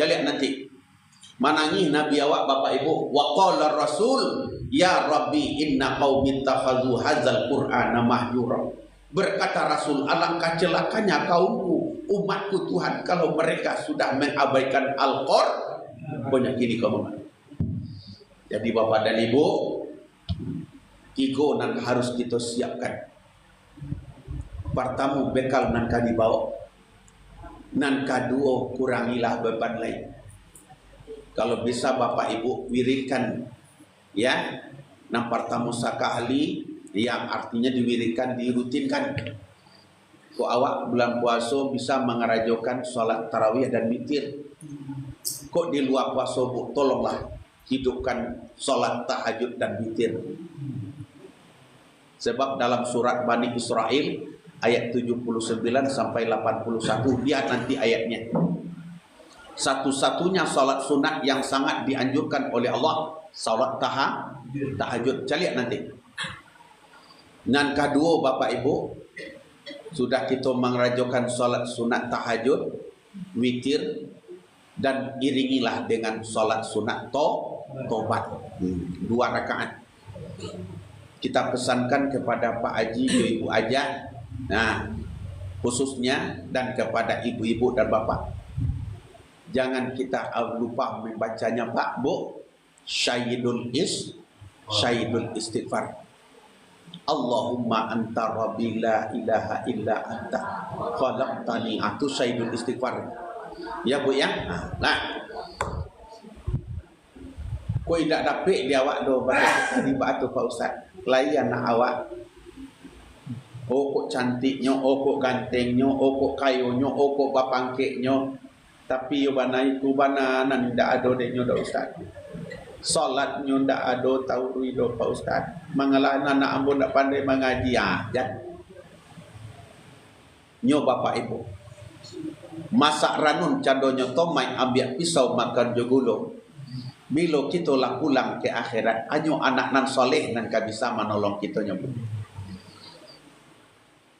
lihat nanti. Manangi Nabi awak Bapak Ibu, wa qala Rasul ya Rabbi inna qaumi ittakhadhu hadzal Qur'ana mahjura. Berkata Rasul, alangkah celakanya kaumku, umatku Tuhan kalau mereka sudah mengabaikan Al-Qur'an. Banyak gini kamu. Jadi Bapak dan Ibu, tiga nan harus kita siapkan. Pertama bekal nan ka dibawa. Nan kedua kurangilah beban lain. Kalau bisa Bapak Ibu wiridkan ya. Nan pertama sakali yang artinya diwiridkan, dirutinkan. Kok awak bulan puasa bisa mengerajokan salat tarawih dan witir. Kok di luar puasa Bu, tolonglah hidupkan salat tahajud dan witir. Sebab dalam surat Bani Israel ayat 79 sampai 81 lihat nanti ayatnya. Satu-satunya salat sunat yang sangat dianjurkan oleh Allah salat tahajud. Lihat nanti. Dan kedua Bapak Ibu, sudah kita mengerajokan salat sunat tahajud, witir, dan iringilah dengan salat sunat tobat 2 rakaat. Kita pesankan kepada Pak Haji, Ibu Aja, nah khususnya dan kepada ibu-ibu dan bapak, jangan kita lupa membacanya Pak Bu, Syahidul Istighfar. Allahumma anta rabbi la ilaha illa anta khalaqtani, itu Syahidul Istighfar. Ya Bu ya. Nah. Kau tidak dapat dia awak do di batu Pak Ustaz. Layan anak awak. Oh kok cantiknya, oh kok gantengnya, oh kok kayunya, oh kok bapangkeknya. Tapi yo banai ku bananan ndak ada deknya do Ustaz. Salatnya ndak ada tahu do Pak Ustaz. Mangalah anak ambo ndak pandai mengaji aja. Nyo Bapak Ibu. Masak ranun cadonyo tomai ambil pisau makan jogulo. Bila kita lah pulang ke akhirat, anyo anak nan soleh nan ka bisa menolong kita nyebut.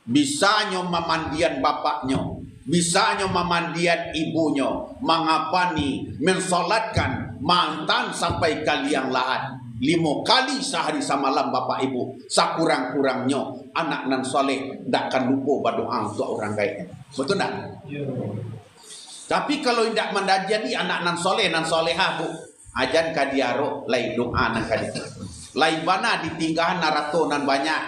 Bisanya memandian bapaknya, bisanya memandian ibunya, mengapani, mensolatkan mantan sampai kali yang lahat. 5 kali sehari semalam Bapak Ibu. Sakurang-kurangnya anak nan soleh tak akan lupa berdoa untuk orang gaib. Betul tak? Tapi kalau tidak menjadi anak nan soleh, nan solehah Bu, ajan kadiaro lain doa nan kadi. Lain mana ditinggahan narato nan banyak,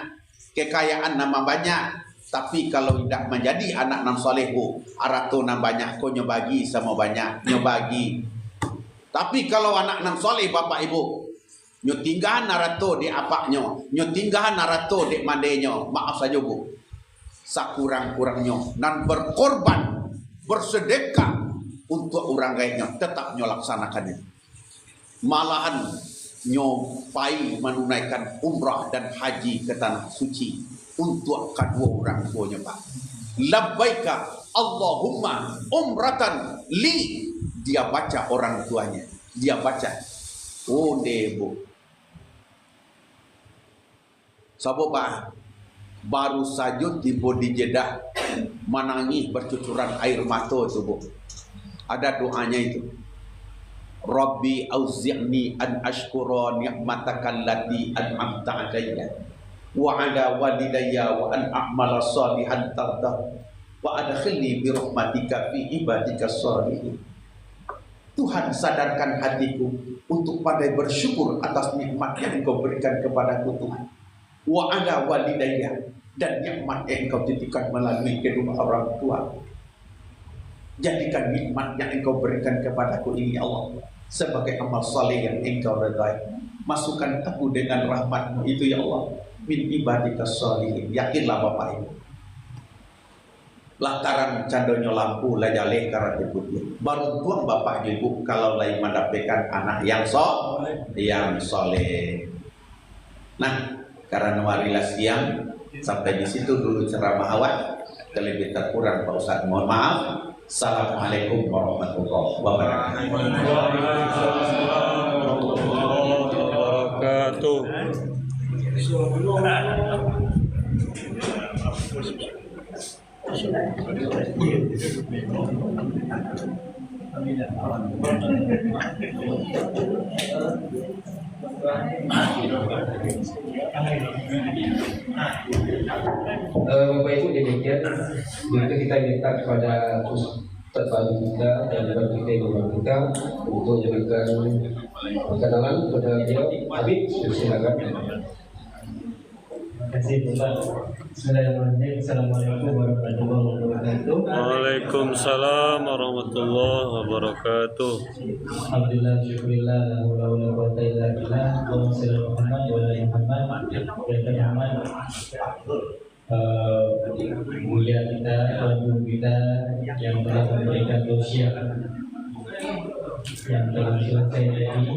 kekayaan nama banyak. Tapi kalau tidak menjadi anak nan soleh Bu, arato nan banyak kau nyobagi sama banyak, nyobagi. Tapi kalau anak nan soleh Bapak Ibu, nyotinggahan narato di apaknya, nyotinggahan narato di mandenya, maaf saja Bu. sakurang-kurangnya nan berkorban, bersedekah untuk orang lainnya, tetap nyo laksanakan itu. Malahan nyo pai menunaikan umrah dan haji ke tanah suci untuk kedua orang tuanya, Pak. Labbaika Allahumma umratan li. Dia baca orang tuanya, dia baca. Oh debo. Sabo Pak, baru saja tiba di Jeddah, menangis bercucuran air mata itu, Bu. Ada doanya itu. Rabbi auzi'ni an ashkura ni'mataka allati an'amta 'alayya wa 'ala walidayya wa an a'mala shalihan tardah wa adkhilni bi rahmatika fi ibadika shalihin. Tuhan, sadarkan hatiku untuk pandai bersyukur atas nikmat yang Engkau berikan kepadaku, Tuhan. Wa 'ala walidayya, dan nikmat yang Engkau titipkan melalui kedua orang tua. Jadikan nikmat yang Engkau berikan kepadaku ini, ya Allah, sebagai amal saleh yang Engkau redai. Masukkan aku dengan rahmat-Mu itu, ya Allah, min ibadika sholihin. Yakinlah Bapak Ibu, lantaran candonya lampu lajale karena putih. Baru tuang Bapak Ibu kalau lagi mendapatkan anak yang soleh. Nah, karena warilah siang, sampai di situ dulu ceramah awal. Terlebih terkurang Pak Ustadz, mohon maaf. Assalamualaikum warahmatullahi wabarakatuh. Bapak Ibu, demikian itu kita minta kepada terpadu kita dan juga kita ibu kita untuk memberikan perkenalan kepada beliau. Habib, silakan. Terima kasih Bapak. Bismillahirrahmanirrahim. Assalamualaikum warahmatullahi wabarakatuh. Waalaikumsalam warahmatullahi wabarakatuh. Alhamdulillah, syukurillah, la haula wala quwwata illa billah. Allahumma shalli ala Muhammad wa ala ali Muhammad. Ya Muhammad, mulia kita, Tuhan kita yang telah memberikan dosia yang telah selesai tadi.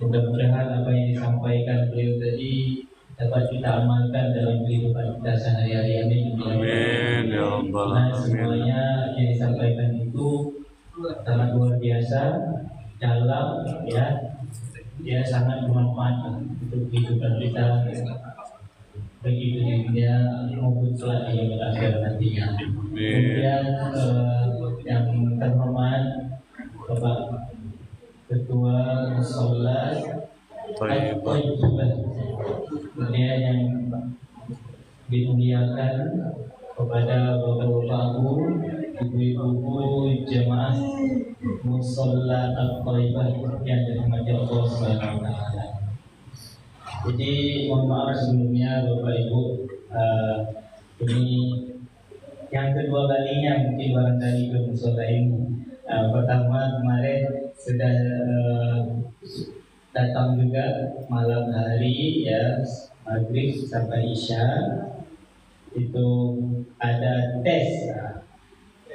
Mudah-mudahan apa yang disampaikan beliau tadi dapat kita amalkan dalam kehidupan kita sehari-hari. Amin. Amin ya rabbal Nah, alamin. semuanya yang disampaikan itu sangat luar biasa, dalam, ya, dia sangat bermanfaat untuk kehidupan kita, baik itu di dunia maupun kelak di akhirat nantinya. Kemudian yang terhormat Bapak Ketua Mushola Al-Thayyibah, kemudian yang dimuliakan kepada bapak-bapakku, ibu-ibu jemaah Mushola Al-Thayyibah yang dirahmati Allah Subhanahu wa taala. Jadi mohon maaf sebelumnya Bapak Ibu, ini yang kedua kalinya mungkin barangkali ke mushola ini. Pertama kemarin sudah datang juga malam hari, ya, maghrib sampai isya. Itu ada tes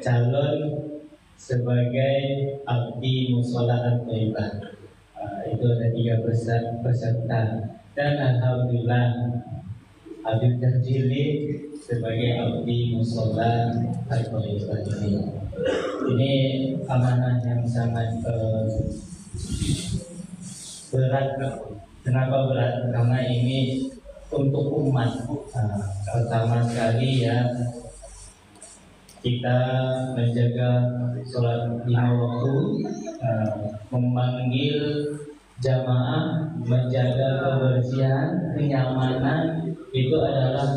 calon sebagai abdi mushola Al-Thayyibah. Itu ada 3 peserta. Dan alhamdulillah Habib terpilih sebagai abdi mushola Al-Thayyibah ini. Ini amanah yang sangat berat. Kenapa berat? Karena ini untuk umat. Pertama sekali, ya, kita menjaga sholat 5 waktu, memanggil jamaah, menjaga kebersihan, kenyamanan, itu adalah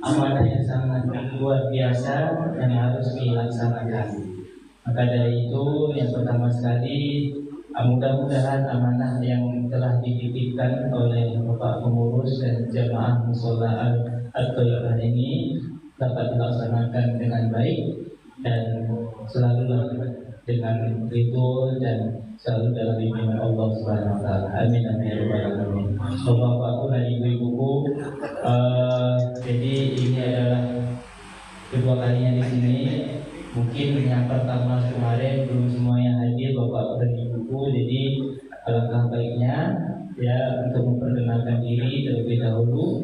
amanah yang sangat luar biasa yang harus dilaksanakan. Maka dari itu, yang pertama sekali, mudah-mudahan amanah yang telah dititipkan oleh Bapak Pengurus dan jamaah mushola Al-Thayyibah ini dapat dilaksanakan dengan baik, dan selalulah dengan ridho dan selalu dalam bimbingan Allah Subhanahu wa taala. Amin amin ya rabbal alamin. Bapak-bapakku dan ibu-ibuku, jadi ini adalah kedua kalinya di sini. Mungkin yang pertama kemarin belum semuanya hadir bapak dan ibuku, jadi alangkah baiknya ya untuk memperkenalkan diri terlebih dahulu.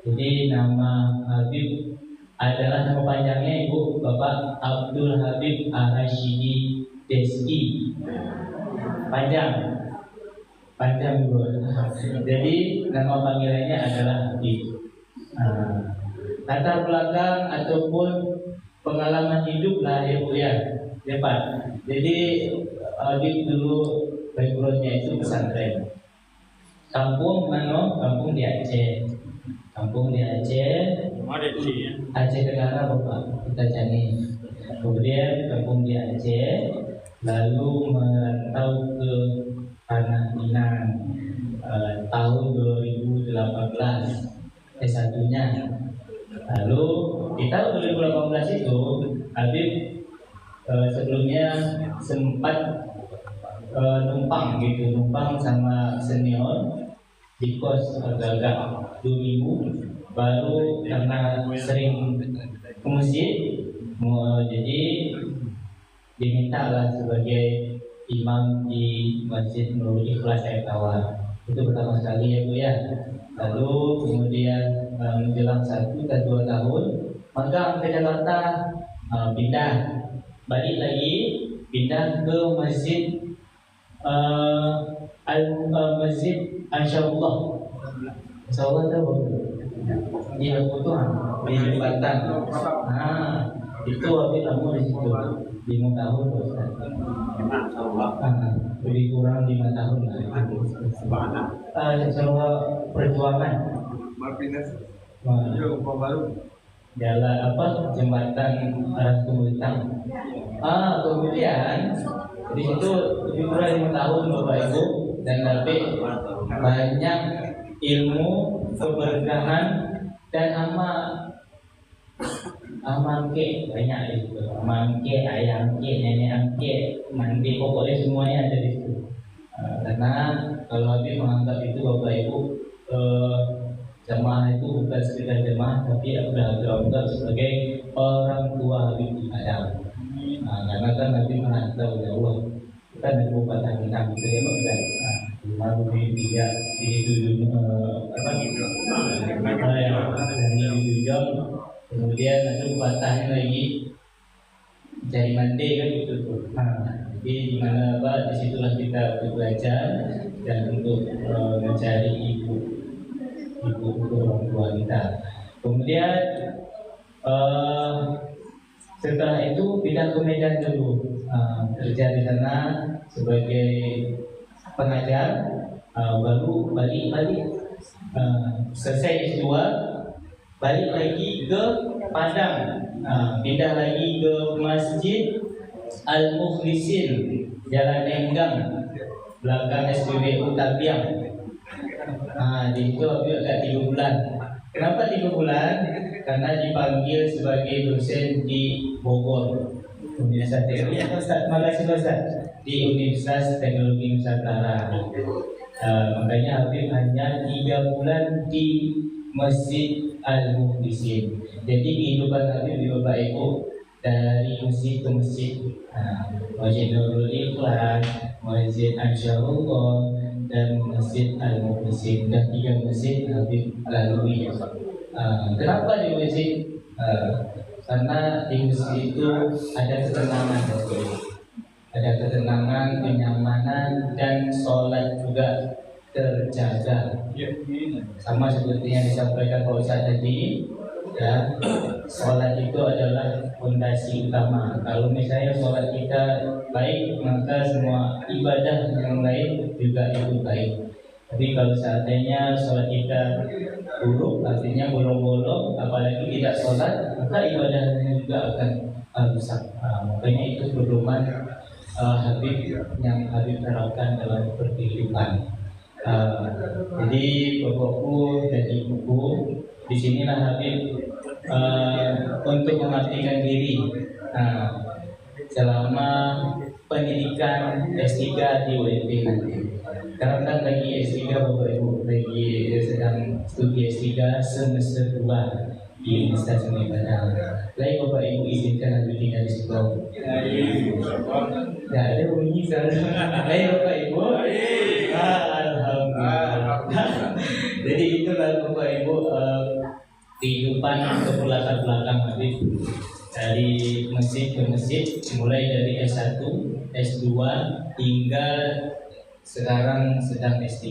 Jadi nama Habib adalah nama panjangnya Ibu Bapak Abdul Habib Ar-Rasyidi Deski. Panjang Ibu. Jadi nama panggilannya adalah Habib. Latar belakang ataupun pengalaman hidup lah ya Bu ya, Pak. Jadi Habib dulu backgroundnya itu pesantren. Kampung mana? Kampung di Aceh. Kampung di Aceh. Aceh Tenggara Bapak, kita cari. Kemudian kampung di Aceh, lalu merantau ke Tanah Minang tahun 2018 S1-nya. Lalu di tahun 2018 itu Habib sebelumnya sempat numpang sama senior di kos agak-agak 2 minggu, baru karena sering ke masjid, jadi diminta lah sebagai imam di Masjid Nurul Ikhlas Airtawar. Itu pertama sekali ya Bu ya. Lalu kemudian menjelang 1 atau 2 tahun maka ke Jakarta, balik lagi pindah ke Masjid Masjid Insyaallah. Insyaallah tahu di Al-Qutuan di Jembatan. Itu Habib kamu di situ 5 tahun Ustaz. Lebih kurang 5 tahun lah. Insyaallah perjuangan. Jalan jembatan Aras Kumbutang. Kemudian di situ lebih kurang 5 tahun Bapak Ibu, dan Habib banyak ilmu, keberkahan dan amangke banyak itu. Amangke, ayangke, nenek angke, mandi, pokoknya semuanya ada di situ. Karena kalau Habib menganggap itu Bapak Ibu jamaah itu bukan sekedar jamaah, tapi sudah dianggap sebagai orang tua Habib di Padang. Karena kan Habib merantau jauh, kita dari Kabupaten Minang gitu ya Pak. Lalu tidak di situ dari Jujong, kemudian ada patahnya lagi Jari Mande kan gitu tuh. Jadi di mana Pak, disitulah kita belajar dan untuk mencari ibu orang tua kita. Kemudian setelah itu pindah ke Medan dulu, kerja di sana sebagai pengajar, baru balik selesai S2, balik lagi ke Padang, pindah lagi ke Masjid Al-Mukhlisin Jalan Enggang belakang SPBU Tapiang. Di situ Habib agak 3 bulan. Kenapa 3 bulan? Karena dipanggil sebagai dosen di Bogor, Universitas Teknologi. Makasih Ustaz. Di Universitas Teknologi Nusantara. Makanya Habib hanya 3 bulan di Masjid Al-Mukhlisin. Jadi kehidupan Habib di Bapak Ibu dari masjid ke masjid, Masjid Nurul Ikhlas, Masjid Insyaallah, dan Masjid Al-Mukhlisin, dan 3 masjid Habib lalui. Kenapa di masjid? Karena di masjid itu ada ketenangan, ada ketenangan, kenyamanan, dan sholat juga terjaga. Sama seperti yang disampaikan Pak Ustaz tadi, ya, sholat itu adalah fondasi utama. Kalau misalnya sholat kita baik, maka semua ibadah yang lain juga ikut baik. Tapi kalau seandainya sholat kita buruk, artinya bolong-bolong, apalagi tidak sholat, maka ibadahnya juga akan rusak. Makanya itu pedoman Habib yang Habib terapkan dalam berkehidupan. Jadi bapakku dan ibuku, disinilah Habib untuk mengabdikan diri selama pendidikan S3 di UNP nanti. Sekarang kan lagi S3 Bapak Ibu, lagi sedang studi S3 semester 2 di Universitas Sungai Padang. Baik Bapak Ibu izinkan aku tinggal di situ. Tidak ada bunyi sekarang. Baik Bapak Ibu. Alhamdulillah. Jadi itulah Bapak Ibu kehidupan atau latar belakang Habib dari masjid ke masjid, mulai dari S1, S2 hingga sekarang sedang S3.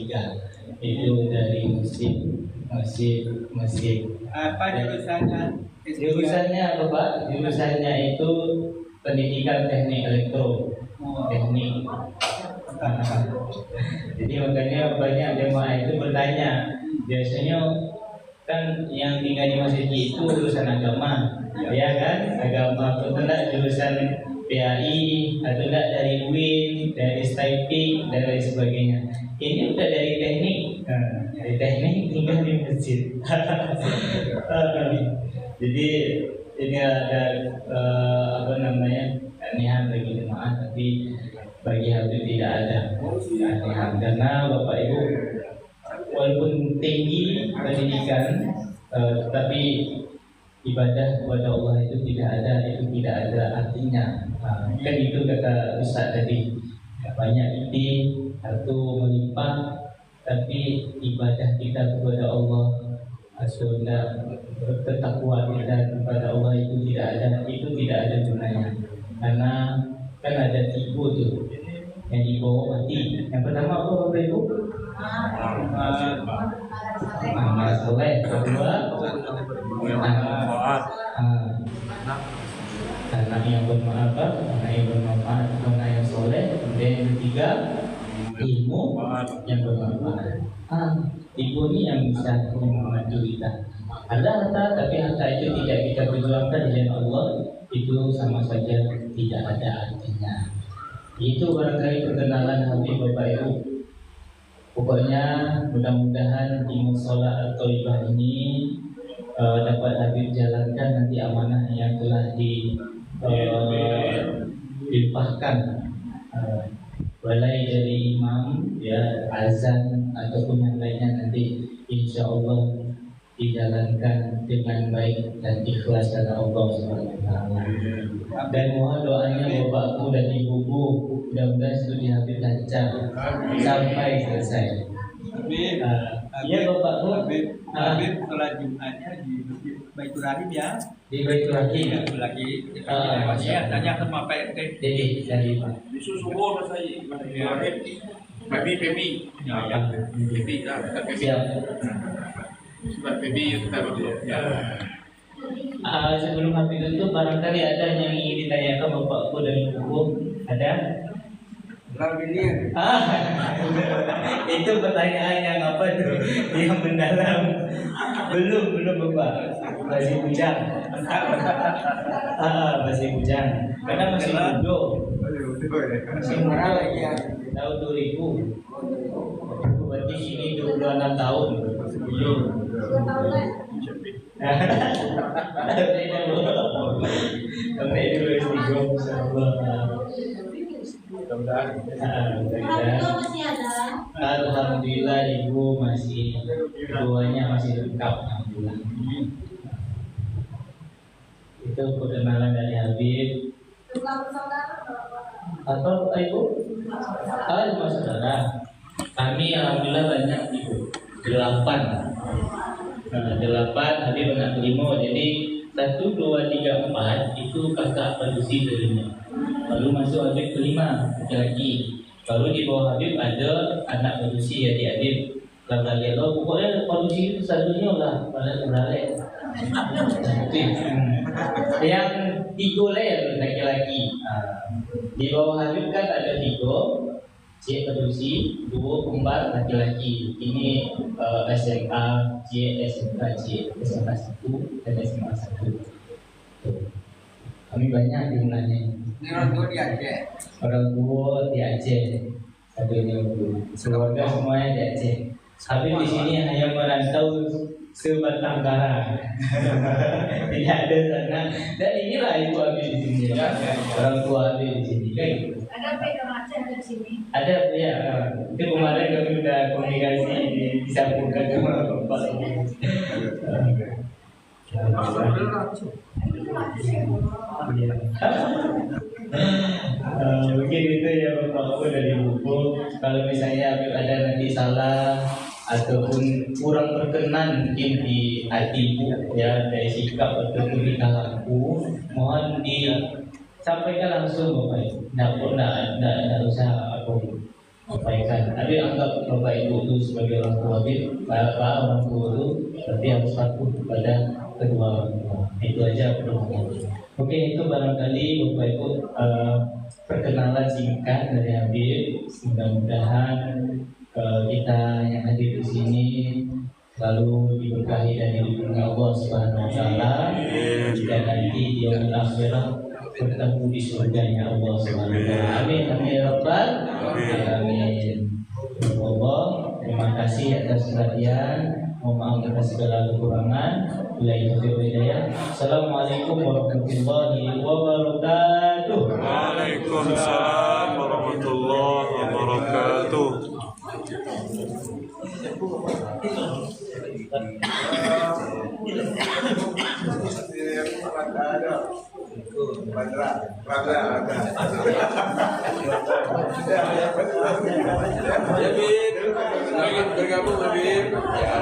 Itu dari masjid. Apa jurusannya? Jurusannya apa Pak? Jurusannya itu pendidikan teknik elektro, teknik. Jadi makanya banyak jemaah itu bertanya, biasanya kan yang tinggal di masjid itu urusan agama, ya kan? Agama atau tidak jurusan PAI atau tidak dari UIN, dari STIP dan lain sebagainya. Ini udah dari teknik, dari teknik tinggal di masjid. Jadi ini ada keanehan bagi jemaah, tapi bagi Habib tidak ada keanehan karena Bapak Ibu walaupun tinggi pendidikan tetapi ibadah kepada Allah itu tidak ada artinya. Kan itu kata Ustaz tadi, banyak ide atau melimpah tapi ibadah kita kepada Allah sudah bertakwa kita kepada Allah itu tidak ada gunanya. Karena kan ada tipu tuh yang dibawa mati. Yang pertama apa Bapak Ibu? Amal soleh. Kedua anak yang bermanfaat, anak yang soleh. Kemudian yang ketiga ilmu yang bermanfaat. Ilmu ini yang bisa membantu kita. Ada harta, tapi harta itu tidak kita perjuangkan di jalan Allah, itu sama saja tidak ada artinya. Itu barangkali perkenalan Habib Bapak Ibu. Pokoknya mudah-mudahan di musola atau ibadah ini dapat Habib jalankan nanti amanah yang telah dilimpahkan mulai dari imam, ya, azan ataupun yang lainnya nanti insya Allah dijalankan dengan baik dan ikhlas karena Allah SWT. Dan mohon doanya bapakku dan ibuku, mudah-mudahan studi Habib lancar sampai selesai. Iya bapakku. Habib sholat Jumatnya di Baitur Rahim ya. Di Baitur Rahim. Lagi. Ya, tanya sama Pak RT. Jadi dari Pak. Di Susubo saya. Pebi. Siap. Sebelum Habib itu barangkali ada yang ingin ditanyakan bapakku dan ibuku. Ada? Itu pertanyaan yang apa tuh? Yang mendalam. Belum Bapak. Masih bujang. Masih bujang. Karena masih muda. Masih murah lagi ya. Tahun 2000. Berarti ini 26 tahun. Belum. Sampai dulu S3 Alhamdulillah ibu masih keduanya masih lengkap. Alhamdulillah. Itu perkenalan dari Habib. Atau ibu? Rumah saudara. Kami alhamdulillah banyak ibu. 8. 8 Habib anak 5. Jadi 1, 2, 3, 4 itu kakak produksi dulunya. Baru masuk Habib kelima laki-laki. Baru di bawah Habib ada anak produksi adik-adik. Kalau pokoknya produksi itu satunya lah pada beralih. Yang 3 lah ya laki-laki. Di bawah Habib kan ada 3. C produksi, 2 kembar laki-laki. Ini SMA C, SMK C, SMA 1 dan SMA 1. Kami banyak jumlahnya. Ini orang tua di Aceh. Orang tua di Aceh. Satunya keluarga semuanya di Aceh. Habib di sini hanya merantau sebatang kara. Tidak ada sana. Dan inilah ibu Habib di sini. Orang tua Habib di sini. Kan? Ada pegang Aceh ada di sini. Ada ya, itu kemarin kami udah komunikasi disambungkan ke Bapak. Mungkin itu ya Bapak aku dari buku. Kalau misalnya ada nanti salah ataupun kurang berkenan mungkin di hatiku ya dari sikap ataupun di kalamku, mohon disampaikan langsung Bapak. Tidak usah aku sampaikan. Tapi anggap Bapak Ibu itu sebagai orang tua, Bapak orang tua itu berarti harus patuh kepada kedua orang tua. Itu aja perlu. Oke, itu barangkali Bapak Ibu perkenalan singkat dari Habib. Mudah-mudahan kita yang hadir di sini selalu diberkahi dan dilindungi Allah Subhanahu Wa Taala, dan nanti di yaumil akhirah bertemu di surganya Allah Subhanahu Wa Taala. Amin amin ya rabbal alamin. Allah, terima kasih atas perhatian. Mohon maaf atas segala kekurangan. Billahi taufiq wal hidayah. Assalamualaikum warahmatullahi wabarakatuh. Waalaikumsalam warahmatullahi wabarakatuh. Habib, bergabung Habib. Ya.